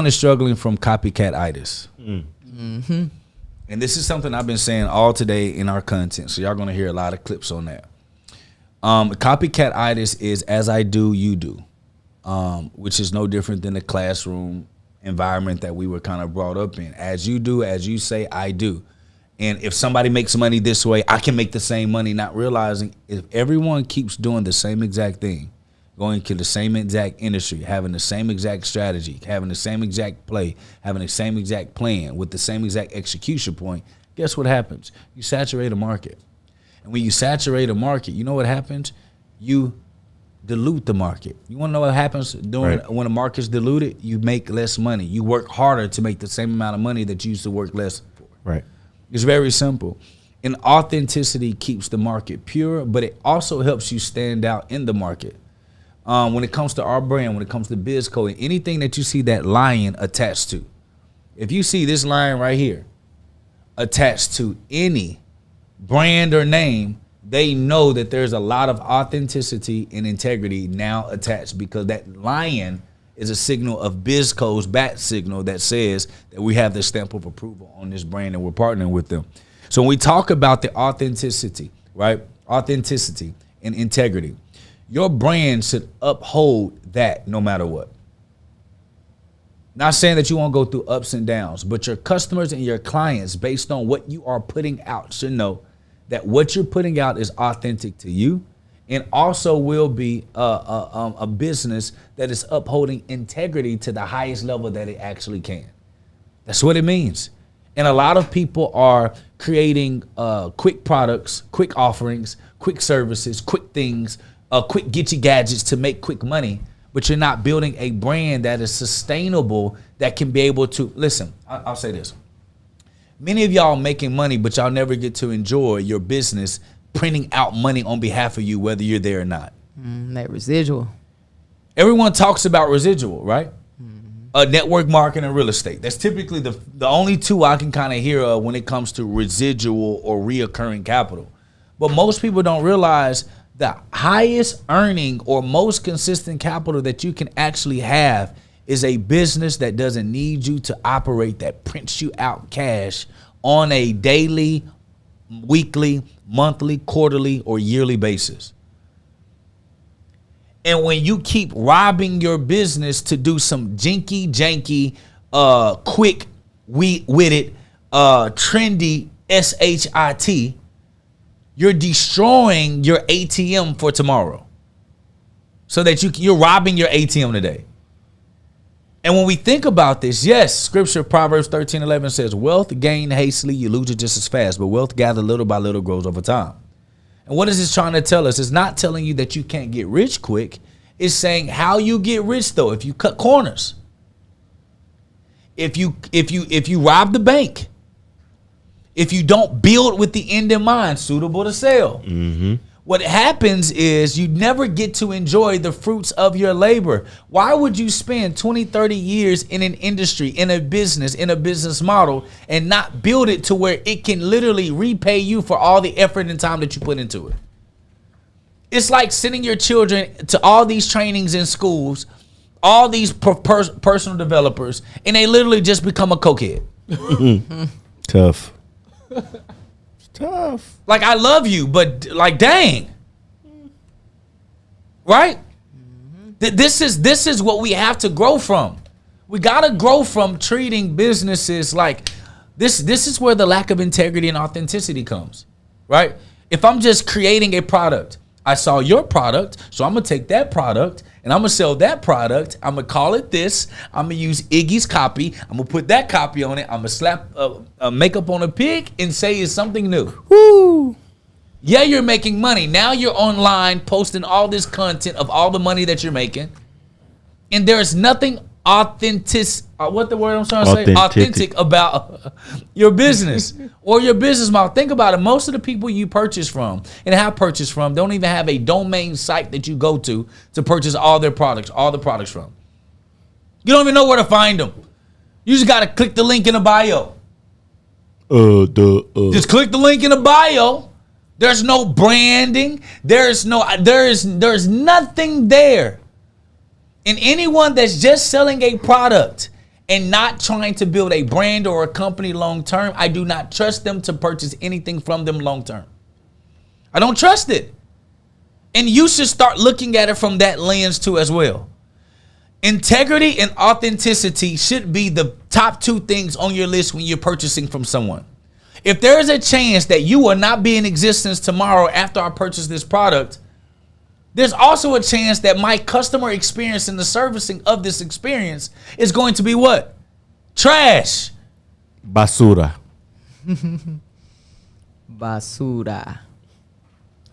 is struggling from copycat-itis. Mm-hmm. And this is something I've been saying all today in our content, so y'all going to hear a lot of clips on that. Copycat-itis is as I do, you do, which is no different than the classroom environment that we were kind of brought up in. As you do, as you say, I do. And if somebody makes money this way, I can make the same money, not realizing if everyone keeps doing the same exact thing, going to the same exact industry, having the same exact strategy, having the same exact play, having the same exact plan with the same exact execution point, guess what happens? You saturate a market. And when you saturate a market, you know what happens? You dilute the market. You want to know what happens when a market's diluted? You make less money. You work harder to make the same amount of money that you used to work less for. Right. It's very simple. And authenticity keeps the market pure, but it also helps you stand out in the market. When it comes to our brand, when it comes to biz code, anything that you see that lion attached to, if you see this lion right here attached to any brand or name, they know that there's a lot of authenticity and integrity now attached, because that lion is a signal of biz code's bat signal that says that we have the stamp of approval on this brand and we're partnering with them. So when we talk about the authenticity, right? Authenticity and integrity, your brand should uphold that no matter what. Not saying that you won't go through ups and downs, but your customers and your clients, based on what you are putting out, should know that what you're putting out is authentic to you, and also will be a business that is upholding integrity to the highest level that it actually can. That's what it means. And a lot of people are creating quick products, quick offerings, quick services, quick things, quick get you gadgets to make quick money, but you're not building a brand that is sustainable, that can be able to, listen, I'll say this. Many of y'all making money, but y'all never get to enjoy your business printing out money on behalf of you, whether you're there or not. That residual. Everyone talks about residual, right? Network marketing and real estate. That's typically the only two I can kind of hear of when it comes to residual or reoccurring capital. But most people don't realize the highest earning or most consistent capital that you can actually have is a business that doesn't need you to operate, that prints you out cash on a daily, weekly, monthly, quarterly, or yearly basis. And when you keep robbing your business to do some janky, quick, witted, trendy SHIT, you're destroying your ATM for tomorrow. So that you're robbing your ATM today. And when we think about this, yes, scripture, Proverbs 13:11 says, wealth gained hastily, you lose it just as fast, but wealth gathered little by little grows over time. And what is this trying to tell us? It's not telling you that you can't get rich quick. It's saying how you get rich, though, if you cut corners. If you rob the bank, if you don't build with the end in mind, suitable to sell. Mm-hmm. What happens is you never get to enjoy the fruits of your labor. Why would you spend 20, 30 years in an industry, in a business model, and not build it to where it can literally repay you for all the effort and time that you put into it? It's like sending your children to all these trainings in schools, all these personal developers, and they literally just become a cokehead. Tough. Tough. Like, I love you, but like, dang. Right? This is what we have to grow from. We got to grow from treating businesses like this. This is where the lack of integrity and authenticity comes. Right? If I'm just creating a product, I saw your product, so I'm going to take that product and I'm going to sell that product. I'm going to call it this. I'm going to use Iggy's copy. I'm going to put that copy on it. I'm going to slap makeup on a pig and say it's something new. Woo! Yeah, you're making money. Now you're online posting all this content of all the money that you're making. And there's nothing authentic about your business or your business model. Think about it. Most of the people you purchase from and have purchased from don't even have a domain site that you go to purchase all the products from. You don't even know where to find them. You just got to click the link in the bio. Just click the link in the bio. There's no branding. There's nothing there. And anyone that's just selling a product and not trying to build a brand or a company long term, I do not trust them to purchase anything from them long term. I don't trust it. And you should start looking at it from that lens too as well. Integrity and authenticity should be the top two things on your list when you're purchasing from someone. If there is a chance that you will not be in existence tomorrow after I purchase this product, there's also a chance that my customer experience and the servicing of this experience is going to be what? Trash. Basura. Basura.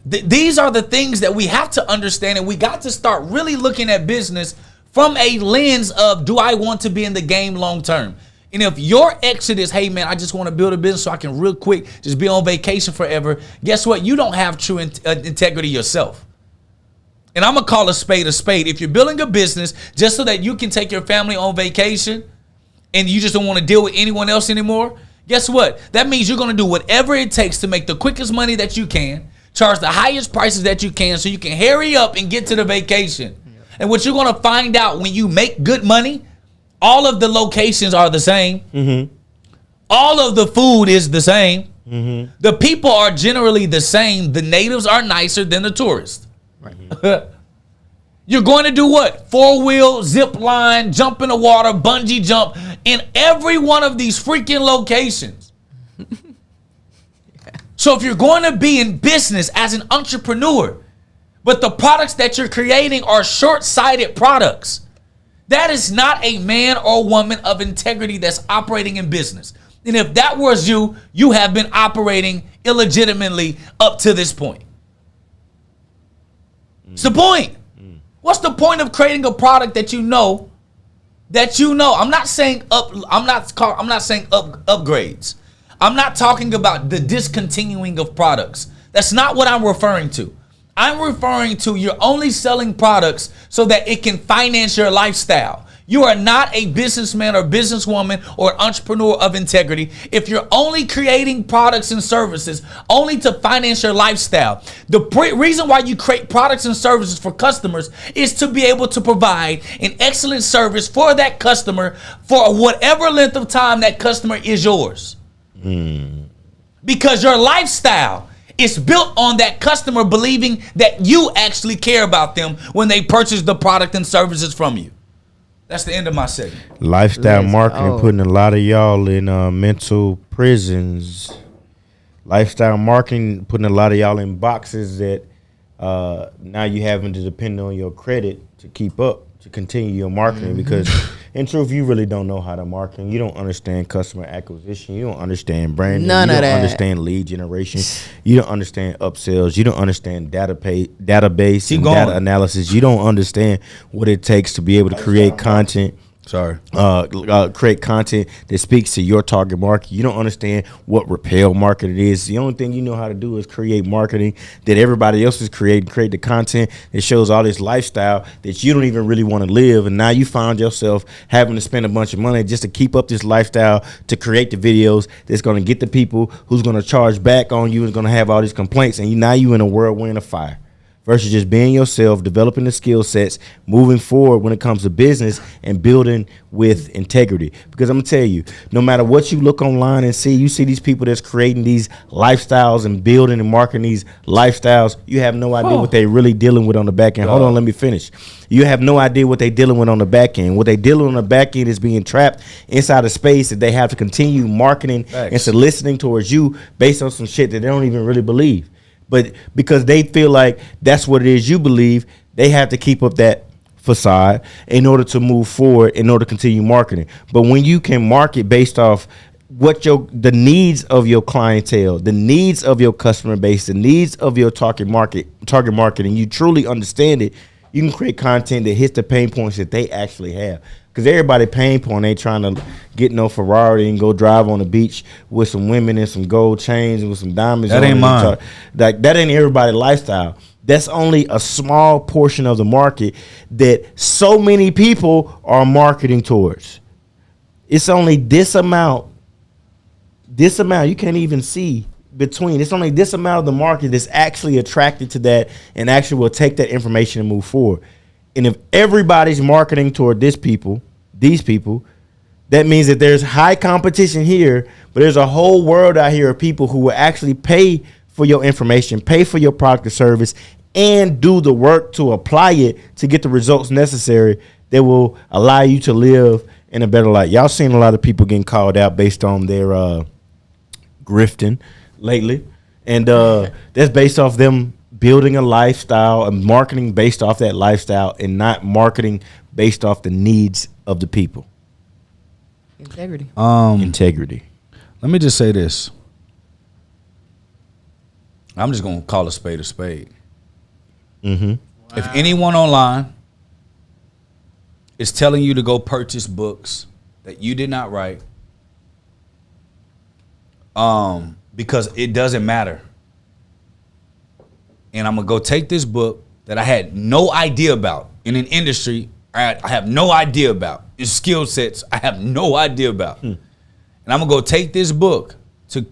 These are the things that we have to understand, and we got to start really looking at business from a lens of, do I want to be in the game long term? And if your exit is, hey man, I just want to build a business so I can real quick just be on vacation forever, guess what? You don't have true integrity yourself. And I'm going to call a spade a spade. If you're building a business just so that you can take your family on vacation and you just don't want to deal with anyone else anymore, guess what? That means you're going to do whatever it takes to make the quickest money that you can, charge the highest prices that you can so you can hurry up and get to the vacation. And what you're going to find out when you make good money, all of the locations are the same. Mm-hmm. All of the food is the same. Mm-hmm. The people are generally the same. The natives are nicer than the tourists. Right. You're going to do what? 4-wheel, zip line, jump in the water, bungee jump in every one of these freaking locations. So if you're going to be in business as an entrepreneur, but the products that you're creating are short-sighted products, that is not a man or woman of integrity that's operating in business. And if that was you, you have been operating illegitimately up to this point. It's the point. What's the point of creating a product that you know? I'm not saying upgrades. I'm not talking about the discontinuing of products. That's not what I'm referring to. I'm referring to you're only selling products so that it can finance your lifestyle. You are not a businessman or businesswoman or an entrepreneur of integrity if you're only creating products and services only to finance your lifestyle. The reason why you create products and services for customers is to be able to provide an excellent service for that customer for whatever length of time that customer is yours. Because your lifestyle is built on that customer believing that you actually care about them when they purchase the product and services from you. That's the end of my segment. Lifestyle marketing putting a lot of y'all in mental prisons. Lifestyle marketing putting a lot of y'all in boxes that now you having to depend on your credit to keep up, to continue your marketing. Because in truth, you really don't know how to market. You don't understand customer acquisition. You don't understand branding. None you of don't that. understand lead generation. You don't understand upsells. You don't understand database and data analysis. You don't understand what it takes to be able to create content. Create content that speaks to your target market. You don't understand what repel marketing is. The only thing you know how to do is create marketing that everybody else is creating, create the content that shows all this lifestyle that you don't even really want to live. And now you find yourself having to spend a bunch of money just to keep up this lifestyle, to create the videos that's going to get the people who's going to charge back on you and going to have all these complaints. And now you in a whirlwind of fire. Versus just being yourself, developing the skill sets, moving forward when it comes to business and building with integrity. Because I'm going to tell you, no matter what you look online and see, you see these people that's creating these lifestyles and building and marketing these lifestyles. You have no idea what they're really dealing with on the back end. Hold on, let me finish. You have no idea what they're dealing with on the back end. What they're dealing with on the back end is being trapped inside a space that they have to continue marketing and soliciting towards you based on some shit that they don't even really believe. But because they feel like that's what it is you believe, they have to keep up that facade in order to move forward, in order to continue marketing. But when you can market based off what the needs of your clientele, the needs of your customer base, the needs of your target market, and you truly understand it, you can create content that hits the pain points that they actually have. Because everybody pain point ain't trying to get no Ferrari and go drive on the beach with some women and some gold chains and with some diamonds. That ain't mine. That ain't everybody's lifestyle. That's only a small portion of the market that so many people are marketing towards. It's only this amount you can't even see between. It's only this amount of the market that's actually attracted to that and actually will take that information and move forward. And if everybody's marketing toward these people, that means that there's high competition here, but there's a whole world out here of people who will actually pay for your information, pay for your product or service, and do the work to apply it to get the results necessary that will allow you to live in a better life. Y'all seen a lot of people getting called out based on their grifting lately, and that's based off them building a lifestyle and marketing based off that lifestyle and not marketing based off the needs of the people. Integrity. Integrity. Let me just say this. I'm just going to call a spade a spade. Mm-hmm. Wow. If anyone online is telling you to go purchase books that you did not write, because it doesn't matter, and I'm going to go take this book that I had no idea about in an industry I have no idea about, in skill sets I have no idea about. And I'm going to go take this book to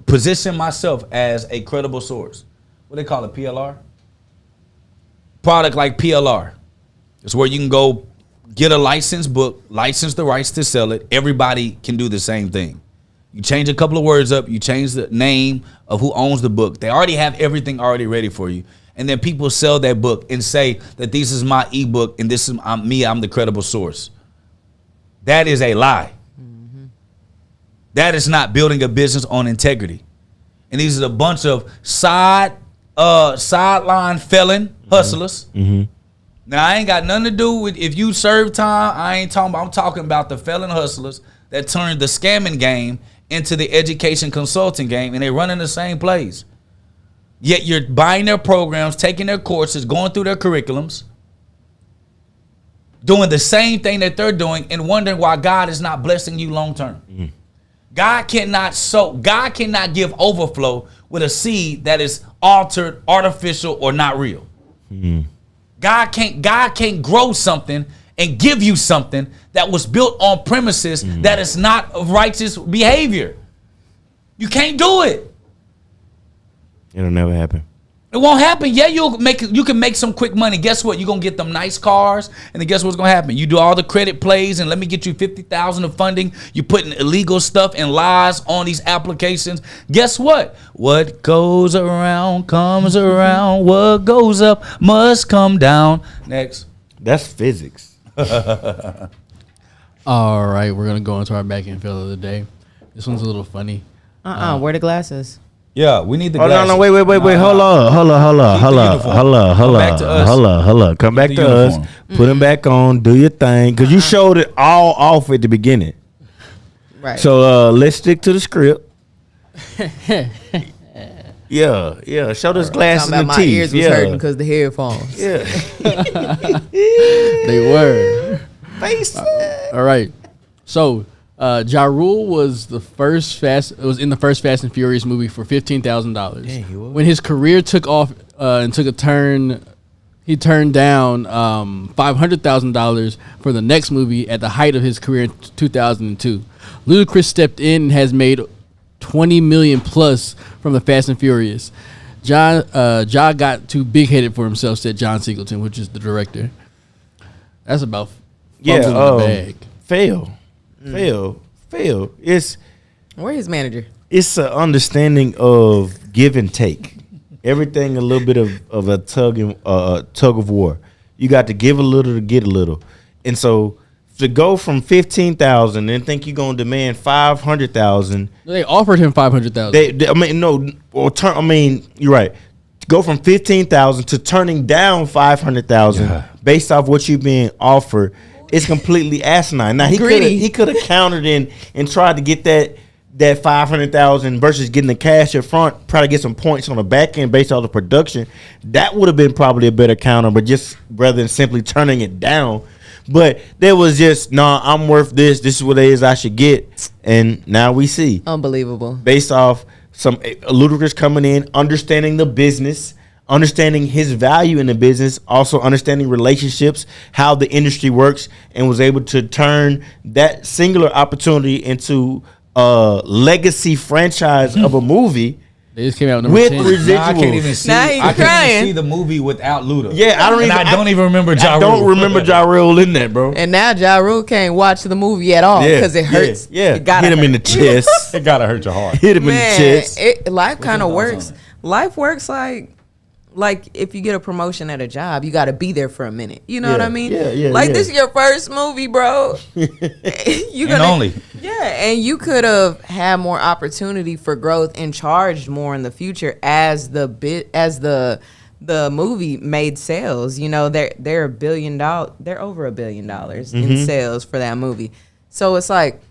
position myself as a credible source. What do they call it, PLR? Product like PLR. It's where you can go get a licensed book, license the rights to sell it. Everybody can do the same thing. You change a couple of words up, you change the name of who owns the book. They already have everything already ready for you. And then people sell that book and say that this is my ebook and this is me, I'm the credible source. That is a lie. Mm-hmm. That is not building a business on integrity. And these are a bunch of sideline felon hustlers. Mm-hmm. Now, I ain't got nothing to do with if you serve time. I ain't talking about, I'm talking about the felon hustlers that turned the scamming game into the education consulting game, and they running the same plays. Yet you're buying their programs, taking their courses, going through their curriculums, doing the same thing that they're doing, and wondering why God is not blessing you long term. Mm-hmm. God cannot give overflow with a seed that is altered, artificial, or not real. Mm-hmm. God can't grow something and give you something that was built on premises that is not of righteous behavior. You can't do it. It'll never happen. It won't happen. Yeah, you can make some quick money. Guess what? You're gonna get them nice cars, and then guess what's gonna happen? You do all the credit plays, and let me get you $50,000 of funding. You're putting illegal stuff and lies on these applications. Guess what? What goes around comes around. What goes up must come down. Next. That's physics. All right, we're gonna go into our back end fill of the day. This one's a little funny. Where the glasses? Yeah, we need the Oh glasses. no, wait. Hold on. Come back the to us. uniform. Put them back on. Do your thing, because you showed it all off at the beginning. Right. So let's stick to the script. Yeah. Show those glasses Talking and about the my teeth. ears was hurting because the headphones. Yeah. They were. Face. All right. So, Ja Rule was in the first Fast and Furious movie for $15,000. Dang, he was. When his career took off and took a turn, he turned down $500,000 for the next movie at the height of his career in 2002. Ludacris stepped in and has made $20 million plus from the Fast and Furious. Ja got too big headed for himself, said John Singleton, which is the director. That's about fumbling the bag. Fail. It's Where his manager? it's an understanding of give and take. Everything a little bit of a tug of war. You got to give a little to get a little, and so to go from 15,000 and think you're gonna demand 500,000. They offered him $500,000. You're right. To go from 15,000 to turning down 500,000 based off what you're being offered is completely asinine. Now he could have countered in and tried to get that 500,000 versus getting the cash up front, try to get some points on the back end based off the production. That would have been probably a better counter, but just rather than simply turning it down. But there was just, I'm worth this. This is what it is I should get. And now we see. Unbelievable. Based off some Ludacris coming in, understanding the business, understanding his value in the business, also understanding relationships, how the industry works, and was able to turn that singular opportunity into a legacy franchise of a movie. They just came out with with number 10. residuals. I can't even see. Now he's I can't crying. even see the movie without Luda. Yeah, I don't even remember Ja I don't Rule. remember Ja Rule in that, bro. And now Ja Rule can't watch the movie at all because it hurts. Yeah, It gotta hit him hurt. in the chest. It gotta hurt your heart. Hit him in the Man, chest. life kind of your thoughts works. on it? Life works like if you get a promotion at a job, you got to be there for a minute. You know what I mean? Yeah, Like yeah. this is your first movie, bro. you And only. Yeah, and you could have had more opportunity for growth and charged more in the future as the movie made sales. You know, they're $1 billion. They're over $1 billion in sales for that movie. So it's like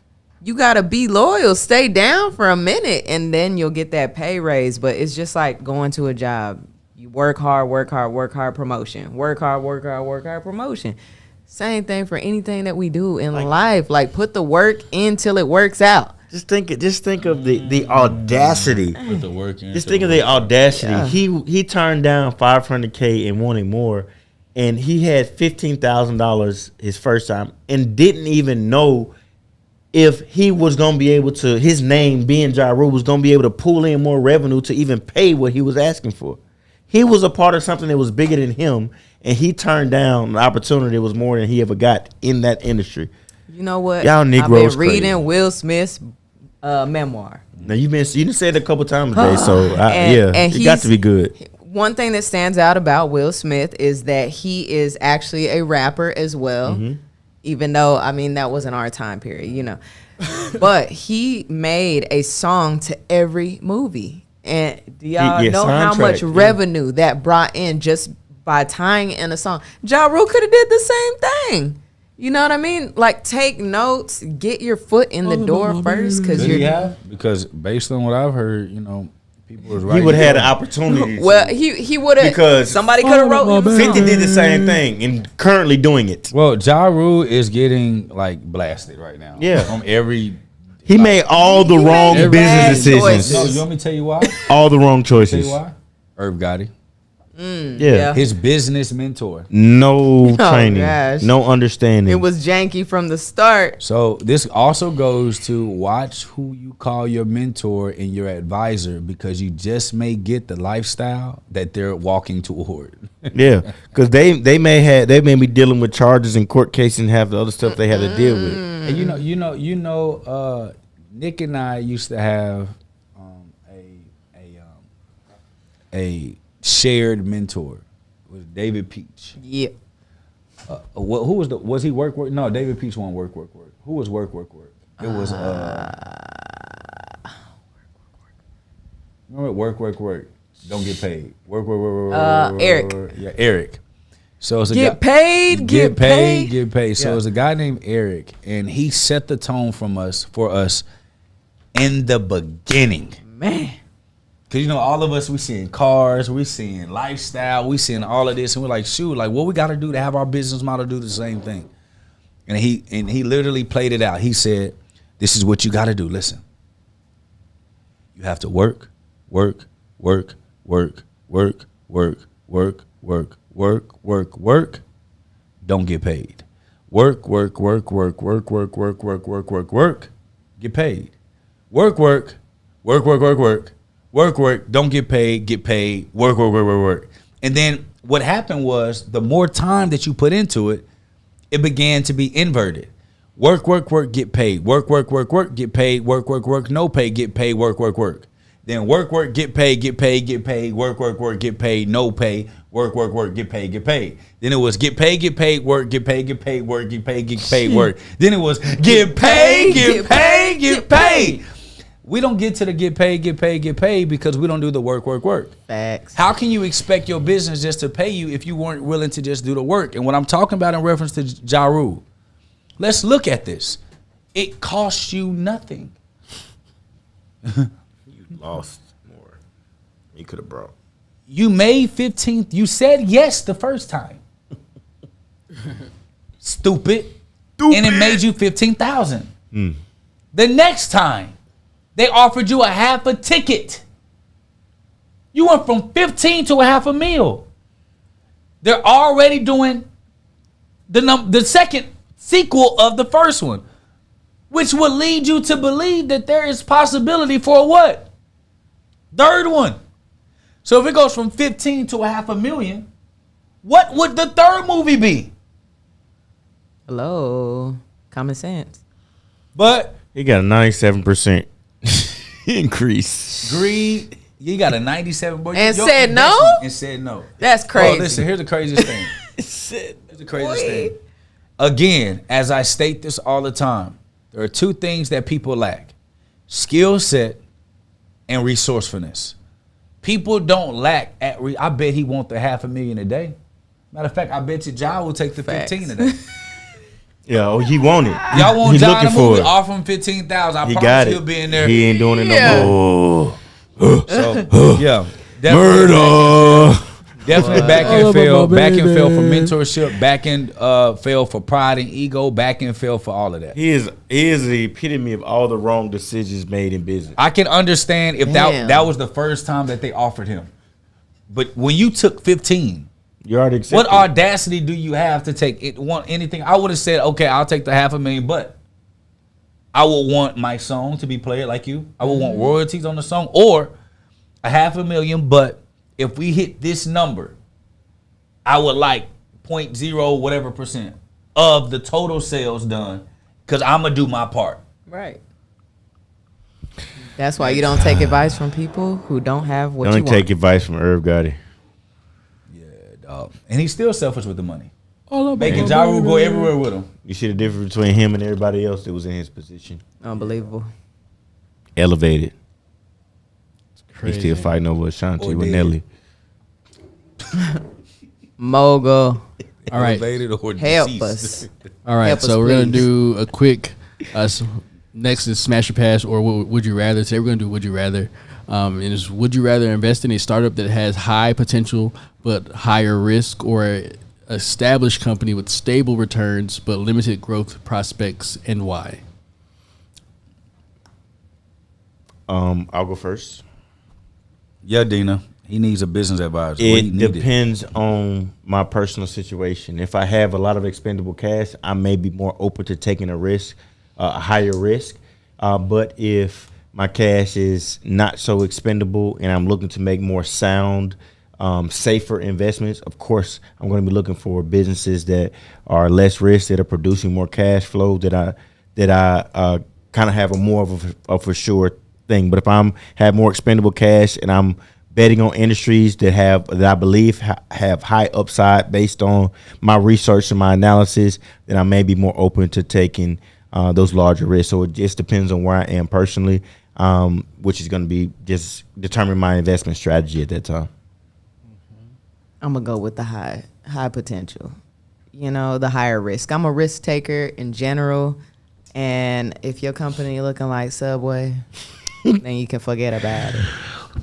you gotta be loyal, stay down for a minute, and then you'll get that pay raise. But it's just like going to a job. You work hard, promotion. Work hard, promotion. Same thing for anything that we do in life. Like put the work in till it works out. Just think of the audacity. Put the work in. Just think of the audacity. Yeah. He turned down $500K and wanted more, and he had $15,000 his first time, and didn't even know if he was gonna be able to. His name being Ja Rule was gonna be able to pull in more revenue to even pay what he was asking for. He was a part of something that was bigger than him, and he turned down an opportunity that was more than he ever got in that industry. You know what? Y'all Negroes I've been reading crazy. Will Smith's memoir. Now you didn't say it a couple times today, so And it got to be good. One thing that stands out about Will Smith is that he is actually a rapper as well, even though, I mean, that wasn't our time period, you know. But he made a song to every movie. And do y'all know how much revenue that brought in just by tying in a song? Ja Rule could have did the same thing. You know what I mean? Like, take notes, get your foot in the door first, Because based on what I've heard, you know, people was right. He would have had an opportunity. Well, he would have, Because somebody could have wrote him a 50 song. did the same thing and currently doing it. Well, Ja Rule is getting like blasted right now. Yeah. From every. He made all the wrong made bad business decisions. No, you want me to tell you why? All the wrong Tell choices. you why? Herb Gotti, Yeah. his business mentor. No training. gosh. No understanding. It was janky from the start. So this also goes to watch who you call your mentor and your advisor, because you just may get the lifestyle that they're walking toward. Yeah, because they may be dealing with charges in court cases and have the other stuff they had to deal with. And you know, Nick and I used to have a shared mentor. It was David Peach. Yeah. Who was he work? No, David Peach won work. Who was work? It was Remember, work. Don't get paid. Work. Eric. Yeah, Eric. So it's a Get guy, paid. get paid. So Yeah. it's a guy named Eric, and he set the tone for us in the beginning. Man. Cause all of us, we seeing cars, we seeing lifestyle, we seeing all of this, and we're like, shoot, like what we got to do to have our business model do the same thing. And he literally played it out. He said, "This is what you got to do. Listen, you have to work. Don't get paid. Work. Get paid. Work. Don't get paid. Get paid. Work. And then what happened was the more time that you put into it, it began to be inverted. Work, get paid. Work, get paid. Work, no pay, get paid. Work. Then work, get paid. Work, get paid, no pay. Work, get paid. Then it was get paid, work, get paid, work, get paid, work. Then it was get paid. We don't get to the get paid because we don't do the work. Facts. How can you expect your business just to pay you if you weren't willing to just do the work? And what I'm talking about in reference to Ja Rule, let's look at this. It costs you nothing. You lost more. You could have brought. You made 15. You said yes the first time. Stupid. And it made you 15,000. The next time, they offered you a half a ticket. You went from 15 to a half a meal. They're already doing the second sequel of the first one, which would lead you to believe that there is possibility for a what? Third one. So if it goes from 15 to a half a million, what would the third movie be? Hello. Common sense. But He got a 97% increase. greed, you got a 97. Boy, And your said no? investment and said no. That's crazy. Oh, listen, here's the craziest thing. Here's the craziest thing. Again, as I state this all the time, there are two things that people lack: skill set and resourcefulness. People don't lack I bet he want the $500,000 a day. Matter of fact, I bet you Ja will take the Facts. 15 a day. Yeah, he want it. Y'all want He Ja looking in the for movie? it. Offer him 15,000. I He promise got he'll it. be in there. He ain't doing it Yeah. no more. So yeah, definitely. Murder. Definitely back All and over fail. my Back and fail for baby. mentorship. Back and fail for pride and ego. Back and fail for all of that. He is the epitome of all the wrong decisions made in business. I can understand if Damn. that was the first time that they offered him. But when you took 15, You already accepted. what audacity do you have to take it? Want anything? I would have said, okay, I'll take the $500,000, but I would want my song to be played like you. I would want royalties on the song, or a $500,000. But if we hit this number, I would like 0.0 whatever % of the total sales done, because I'm gonna do my part. Right. That's why you don't take advice from people who don't have what Only you want. take advice from Irv Gotti. And he's still selfish with the money, All over making my Ja Rule go baby. everywhere with him. You see the difference between him and everybody else that was in his position. Unbelievable. Elevated. He's Crazy. still fighting over Ashanti Or with dead. Nelly. Mogul. All right. Elevated or Help deceased. us. All right, Help us, so we're gonna please. do a quick. Next is Smash or Pass or Would You Rather. Today we're gonna do Would You Rather. And it's would you rather invest in a startup that has high potential but higher risk, or a established company with stable returns but limited growth prospects, and why? I'll go first. Yeah, Dina. He needs a business advisor. What he It needed. depends on my personal situation. If I have a lot of expendable cash, I may be more open to taking a risk, a higher risk. But if my cash is not so expendable and I'm looking to make more sound, safer investments, of course, I'm going to be looking for businesses that are less risk, that are producing more cash flow, that I kind of have a more of a for sure thing. But if I'm have more expendable cash and I'm betting on industries that I believe have high upside based on my research and my analysis, then I may be more open to taking those larger risks. So it just depends on where I am personally. which is going to be just determine my investment strategy at that time. I'm gonna go with the high potential. The higher risk. I'm a risk taker in general, and if your company looking like Subway, then you can forget about it.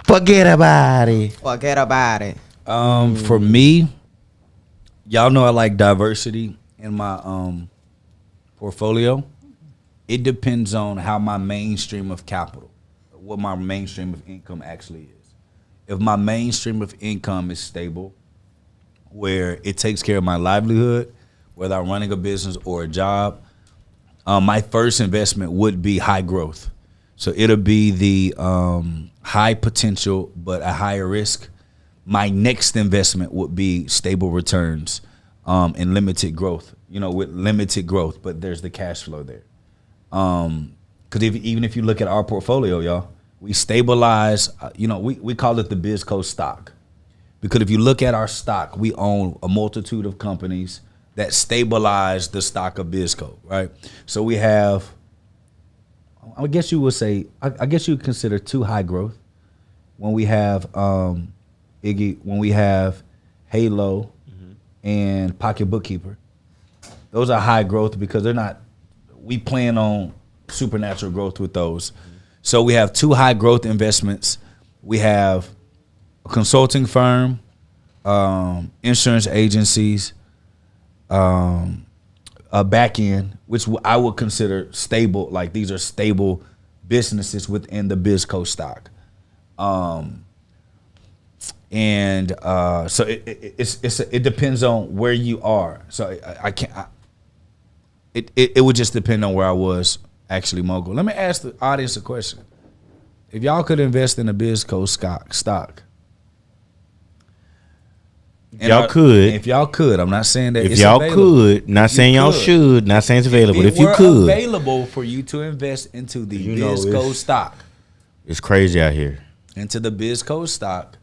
Forget about it. Forget about it. For me, y'all know I like diversity in my portfolio. It depends on how my mainstream of capital, what my mainstream of income actually is. If my mainstream of income is stable, where it takes care of my livelihood, whether I'm running a business or a job, my first investment would be high growth. So it'll be the high potential but a higher risk. My next investment would be stable returns and limited growth. With limited growth, but there's the cash flow there. Because even if you look at our portfolio, y'all, we stabilize. We call it the BizCo stock. Because if you look at our stock, we own a multitude of companies that stabilize the stock of BizCo, right? So we have, I guess you would say, I guess you would consider two high growth. When we have Iggy, when we have Halo and Pocket Bookkeeper, those are high growth because they're not. We plan on supernatural growth with those. So we have two high growth investments. We have a consulting firm, insurance agencies, a back end, which I would consider stable. Like these are stable businesses within the BizCo stock. So it depends on where you are. So I can't. It would just depend on where I was actually, Mogul. Let me ask the audience a question. If y'all could invest in a BizCo stock. Y'all could. If y'all could, I'm not saying that. If it's y'all available. Could, not saying y'all should, not saying it's available. If you could, available for you to invest into the BizCo stock. It's crazy out here. Into the BizCo stock.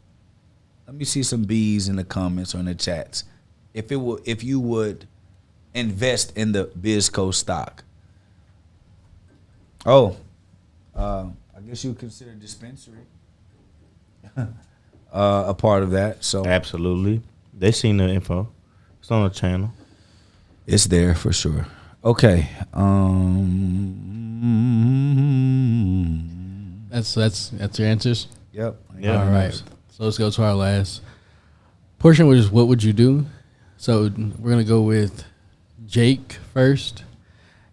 Let me see some B's in the comments or in the chats. If you would invest in the BizCo stock. I guess you would consider dispensary a part of that. So absolutely. They seen the info. It's on the channel. It's there for sure. Okay. That's your answers? Yep. All right. So let's go to our last portion, which is what would you do? So we're gonna go with Jake first.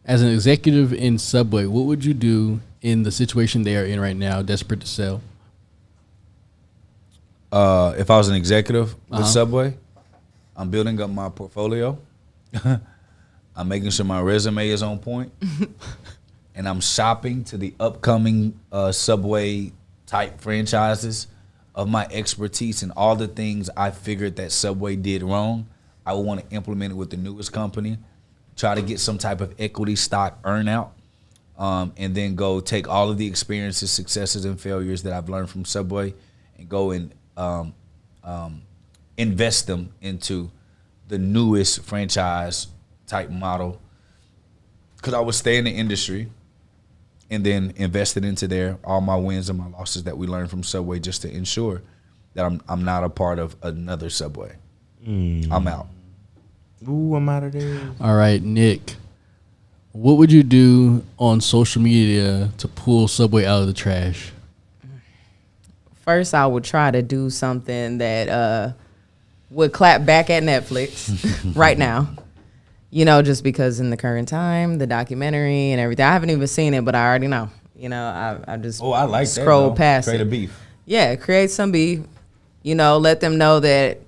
As an executive in Subway, what would you do in the situation they are in right now, desperate to sell? If I was an executive with Subway, I'm building up my portfolio. I'm making sure my resume is on point. And I'm shopping to the upcoming Subway type franchises of my expertise and all the things I figured that Subway did wrong. I would want to implement it with the newest company, try to get some type of equity stock earn out, and then go take all of the experiences, successes, and failures that I've learned from Subway and go and invest them into the newest franchise type model. Because I would stay in the industry and then invest it into there, all my wins and my losses that we learned from Subway, just to ensure that I'm not a part of another Subway. I'm out. Ooh, I'm out of there. All right, Nick. What would you do on social media to pull Subway out of the trash? First, I would try to do something that would clap back at Netflix right now. Just because in the current time, the documentary and everything. I haven't even seen it, but I already know. I just I like scroll that, past create it. a beef. Yeah, create some beef. Let them know that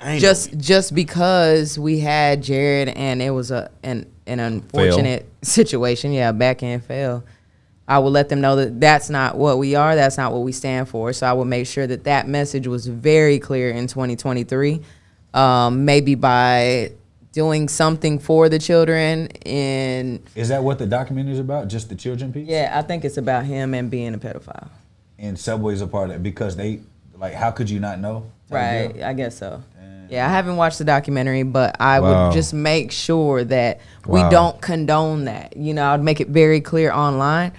just because we had Jared and it was an unfortunate situation, back end fail. I will let them know that that's not what we are. That's not what we stand for. So I will make sure that message was very clear in 2023. Maybe by doing something for the children. Is that what the documentary is about? Just the children piece? Yeah, I think it's about him and being a pedophile. And Subway's a part of it because they, how could you not know? Right, I guess so. Yeah, I haven't watched the documentary, but I would just make sure that we don't condone that. I'd make it very clear online.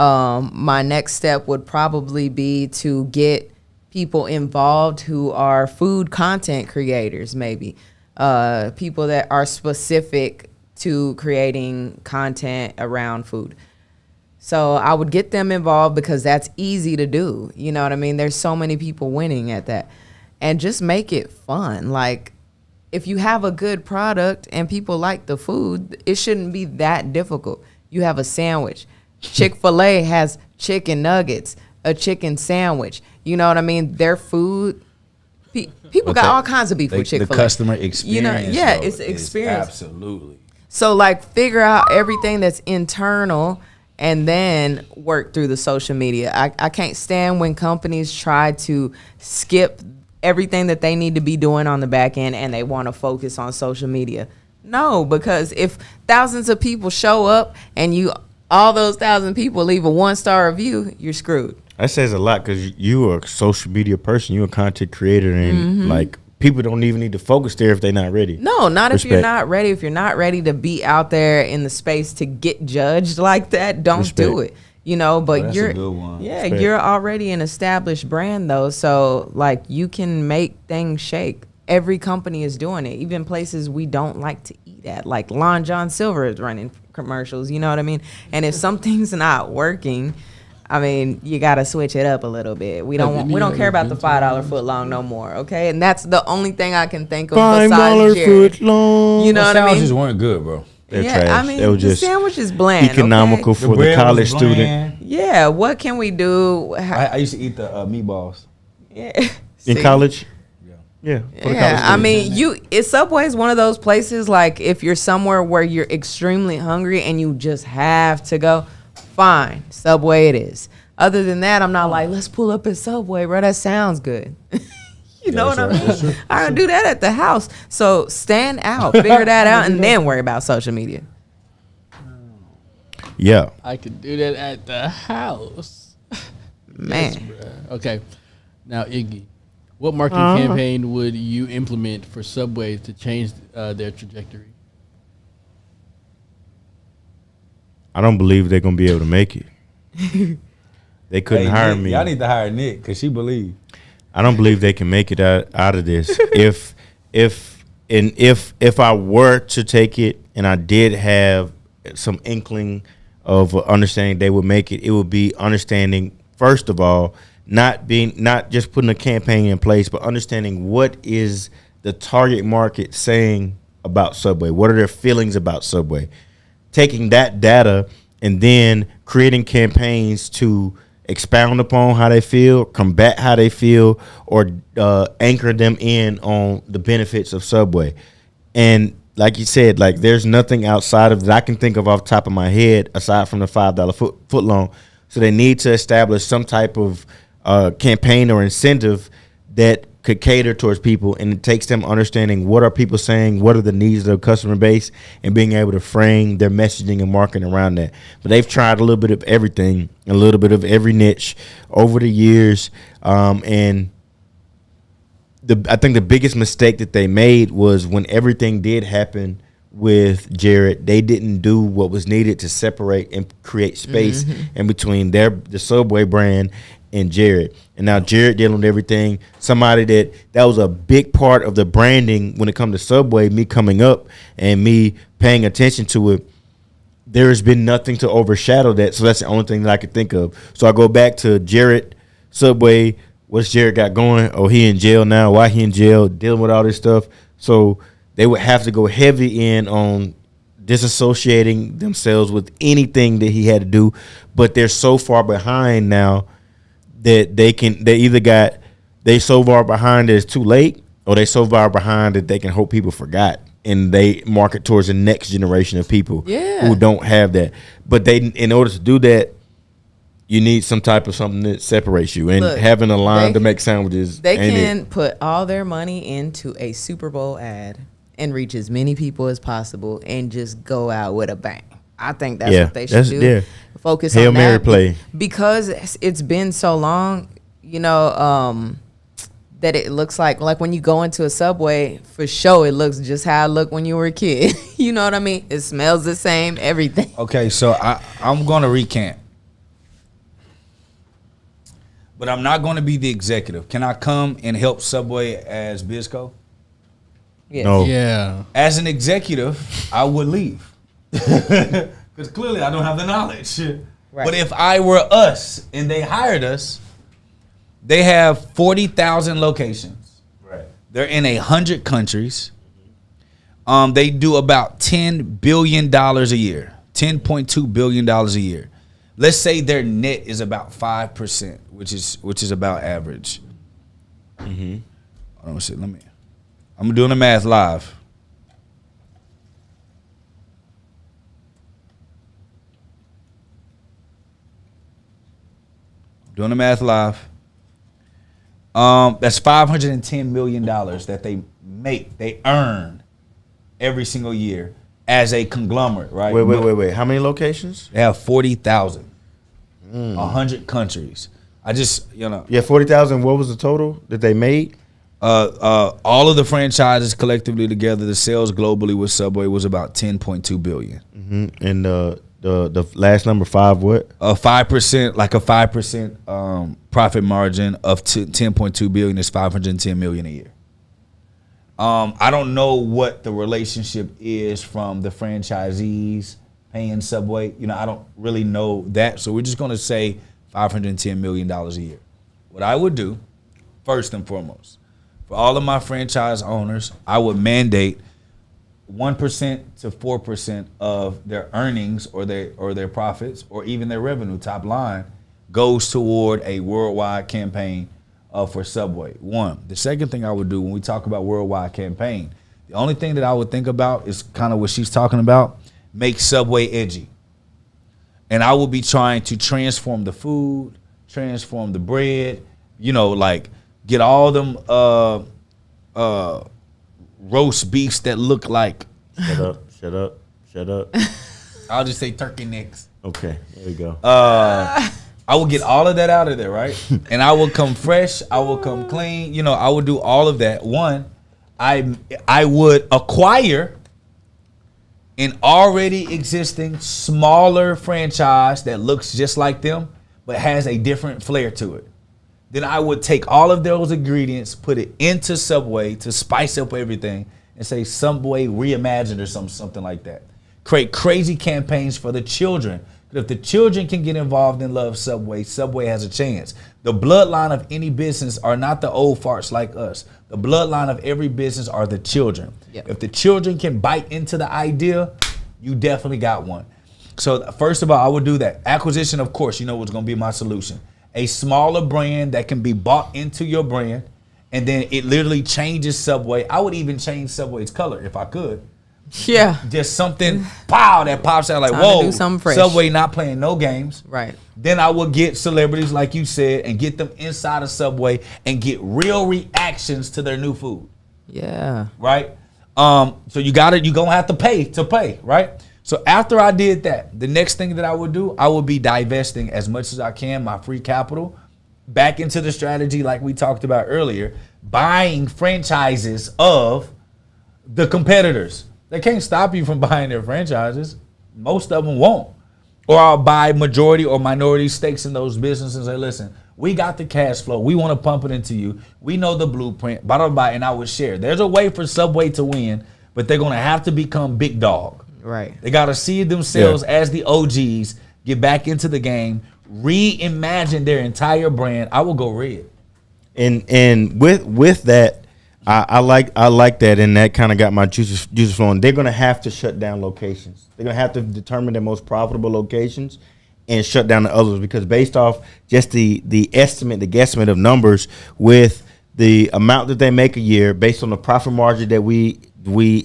My next step would probably be to get people involved who are food content creators, maybe people that are specific to creating content around food. So I would get them involved because that's easy to do. You know what I mean? There's so many people winning at that. And just make it fun. Like, if you have a good product and people like the food, it shouldn't be that difficult. You have a sandwich. Chick-fil-A has chicken nuggets, a chicken sandwich. You know what I mean? Their food, people got all kinds of beef with Chick-fil-A. The customer experience. You know, yeah, it's the experience. Absolutely. So, like, figure out everything that's internal and then work through the social media. I can't stand when companies try to skip everything that they need to be doing on the back end and they want to focus on social media. No, because if thousands of people show up and all those 1,000 people leave a 1-star review, you're screwed. That says a lot because you are a social media person. You're a content creator, and like people don't even need to focus there if they're not ready. No, not Respect. if you're not ready. If you're not ready to be out there in the space to get judged like that, don't Respect. do it. You know, but that's a good one. Yeah, Respect. you're already an established brand though, so like you can make things shake. Every company is doing it, even places we don't like to eat at, like Lon John Silver is running commercials. You know what I mean? And if something's not working, I mean, you got to switch it up a little bit. We don't care about the $5 foot long no more, okay? And that's the only thing I can think of besides $5 Jared. foot long. You know what I mean? Sandwiches weren't good, bro. They're Yeah, trash. I mean, They were the just sandwich is bland. economical Okay? for the bread was college student. bland. Yeah, what can we do? I used to eat the meatballs. Yeah. In See? college. Yeah. For the college Yeah, I student. mean, Subway is one of those places, like, if you're somewhere where you're extremely hungry and you just have to go, fine, Subway it is. Other than that, I'm not like, let's pull up at Subway, bro. That sounds good. You know what I mean? I don't do that at the house. So stand out, figure that out, and then worry about social media. Yeah. I could do that at the house. Man. Bruh. Okay. Now, Iggy, what marketing campaign would you implement for Subway to change their trajectory? I don't believe they're gonna be able to make it. They couldn't hire Nick, me. Y'all need to hire Nick because she believe. I don't believe they can make it out of this. if I were to take it and I did have some inkling of understanding they would make it, it would be understanding, first of all, not just putting a campaign in place, but understanding what is the target market saying about Subway. What are their feelings about Subway? Taking that data and then creating campaigns to expound upon how they feel, combat how they feel, or anchor them in on the benefits of Subway. And like you said, like there's nothing outside of that I can think of off the top of my head aside from the $5 foot long. So they need to establish some type of campaign or incentive that could cater towards people, and it takes them understanding what are people saying, what are the needs of the customer base, and being able to frame their messaging and marketing around that. But they've tried a little bit of everything, a little bit of every niche over the years, and I think the biggest mistake that they made was when everything did happen with Jared, they didn't do what was needed to separate and create space in between the Subway brand and Jared. And now Jared dealing with everything. Somebody that was a big part of the branding when it comes to Subway, me coming up and me paying attention to it. There has been nothing to overshadow that. So that's the only thing that I could think of. So I go back to Jared, Subway. What's Jared got going? Oh, he in jail now. Why he in jail? Dealing with all this stuff. So they would have to go heavy in on disassociating themselves with anything that he had to do. But they're so far behind now that they so far behind that it's too late, or they so far behind that they can hope people forgot, and they market towards the next generation of people who don't have that. But in order to do that, you need some type of something that separates you, and having a line to make sandwiches. They can put all their money into a Super Bowl ad and reach as many people as possible and just go out with a bang. I think that's what they should do. Yeah. Focus Hail on Mary that play. Because it's been so long, that it looks like when you go into a Subway, for sure it looks just how it looked when you were a kid. You know what I mean? It smells the same, everything. Okay, so I'm going to recant. but I'm not going to be the executive. Can I come and help Subway as BizCo? Yes. No. Yeah. As an executive, I would leave. Because clearly I don't have the knowledge. Right. But if I were us and they hired us, they have 40,000 locations. Right. They're in 100 countries. They do about $10 billion a year, $10.2 billion a year. Let's say their net is about 5%, which is about average. Mm-hmm. Hold on, shit. I'm doing the math live. Doing the math live. That's $510 million that they earn every single year as a conglomerate, right? Wait. How many locations? They have 40,000, 100 countries. I just, Yeah, 40,000. What was the total that they made? all of the franchises collectively together, the sales globally with Subway was about 10.2 billion. Mm-hmm. And the last number 5, what? 5%, like a 5% profit margin of 10.2 billion is 510 million a year. I don't know what the relationship is from the franchisees paying Subway. I don't really know that. So we're just going to say $510 million a year. What I would do, first and foremost, for all of my franchise owners, I would mandate 1% to 4% of their earnings or their profits or even their revenue top line goes toward a worldwide campaign for Subway. One. The second thing I would do when we talk about worldwide campaign, the only thing that I would think about is kind of what she's talking about, make Subway edgy. And I will be trying to transform the food, transform the bread, like get all them roast beefs that look like. Shut up. I'll just say turkey necks. Okay, there we go. I will get all of that out of there, right? And I will come fresh. I will come clean. I will do all of that. One, I would acquire an already existing smaller franchise that looks just like them, but has a different flair to it. Then I would take all of those ingredients, put it into Subway to spice up everything, and say Subway reimagined or something like that. Create crazy campaigns for the children. If the children can get involved and love Subway, Subway has a chance. The bloodline of any business are not the old farts like us. The bloodline of every business are the children. Yep. If the children can bite into the idea, you definitely got one. So first of all, I would do that. Acquisition, of course, what's going to be my solution. A smaller brand that can be bought into your brand, and then it literally changes Subway. I would even change Subway's color if I could. Yeah. Just something, pow, that pops out like, Time whoa, to do something fresh. Subway not playing no games. Right. Then I would get celebrities, like you said, and get them inside of Subway and get real reactions to their new food. Yeah. Right? So you're going to have to pay, right? So after I did that, the next thing that I would do, I would be divesting as much as I can, my free capital, back into the strategy like we talked about earlier, buying franchises of the competitors. They can't stop you from buying their franchises. Most of them won't. Or I'll buy majority or minority stakes in those businesses and say, listen, we got the cash flow. We want to pump it into you. We know the blueprint, blah, blah, blah, and I would share. There's a way for Subway to win, but they're going to have to become big dog. Right. They got to see themselves as the OGs, get back into the game, reimagine their entire brand. I will go red. And with that, I like that, and that kind of got my juices flowing. They're gonna have to shut down locations. They're gonna have to determine their most profitable locations and shut down the others, because based off just the guesstimate of numbers, with the amount that they make a year, based on the profit margin that we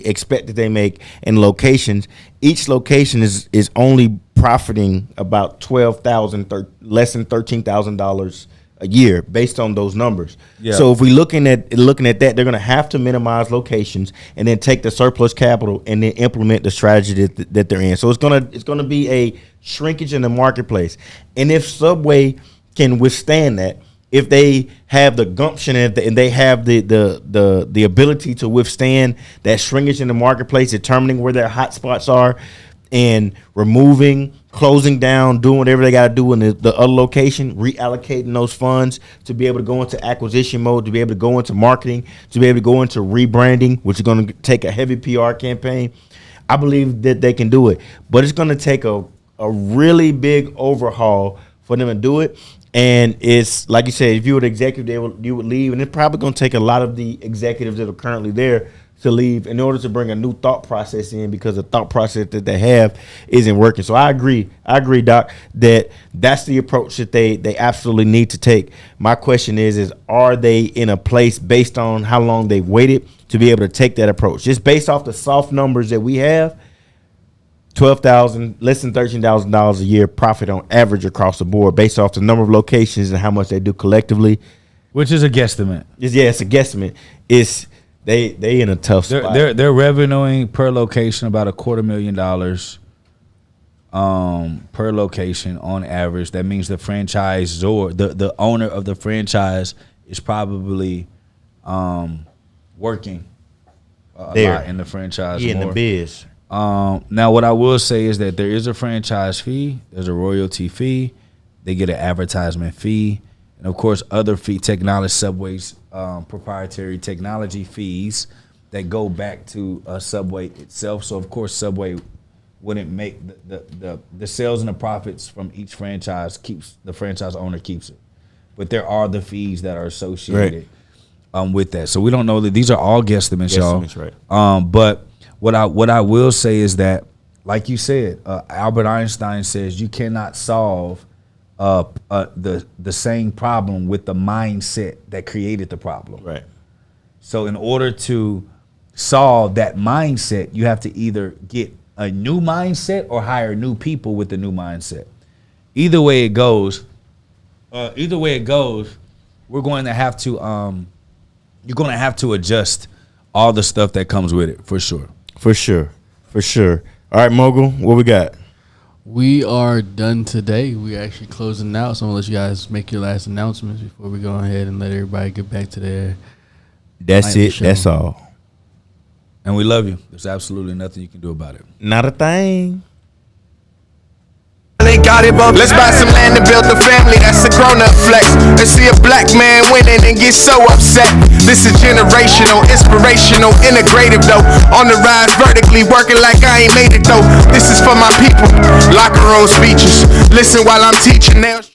expect that they make in locations, each location is only profiting about $12,000, less than $13,000 a year, based on those numbers. Yeah. So if we looking at that, they're going to have to minimize locations and then take the surplus capital and then implement the strategy that they're in. So it's gonna be a shrinkage in the marketplace. And if Subway can withstand that, if they have the gumption and they have the ability to withstand that shrinkage in the marketplace, determining where their hot spots are and removing closing down, doing whatever they got to do in the other location, reallocating those funds to be able to go into acquisition mode, to be able to go into marketing, to be able to go into rebranding, which is going to take a heavy PR campaign. I believe that they can do it, but it's going to take a really big overhaul for them to do it. And it's like you said, if you were the executive, you would leave, and it's probably going to take a lot of the executives that are currently there to leave in order to bring a new thought process in, because the thought process that they have isn't working. So I agree, Doc, that that's the approach that they absolutely need to take. My question is are they in a place based on how long they waited to be able to take that approach? Just based off the soft numbers that we have, $12,000, less than $13,000 a year profit on average across the board, based off the number of locations and how much they do collectively. Which is a guesstimate. It's a guesstimate. It's they in a tough spot. They're revenuing per location about $250,000 per location on average. That means the franchisor, the owner of the franchise, is probably working a lot in the franchise. In the biz. Now, what I will say is that there is a franchise fee. There's a royalty fee. They get an advertisement fee. And, of course, other fee, technology, Subway's proprietary technology fees that go back to Subway itself. So, of course, Subway wouldn't make the sales and the profits from each franchise, the franchise owner keeps it. But there are the fees that are associated with that. So we don't know that these are all guesstimates, y'all. Right. But what I will say is that, like you said, Albert Einstein says you cannot solve the same problem with the mindset that created the problem. Right. So in order to solve that mindset, you have to either get a new mindset or hire new people with the new mindset. Either way it goes, we're going to have to you're going to have to adjust all the stuff that comes with it, for sure. For sure. All right, Mogul, what we got? We are done today. We actually closing out, so I'm gonna let you guys make your last announcements before we go ahead and let everybody get back to their. That's it. That's all. And we love you. There's absolutely nothing you can do about it. Not a thing. They got it, but let's buy some land and build a family. That's a grown-up flex. And see a black man winning and get so upset. This is generational, inspirational, integrative though. On the rise vertically, working like I ain't made it though. This is for my people. Locker room speeches. Listen while I'm teaching now.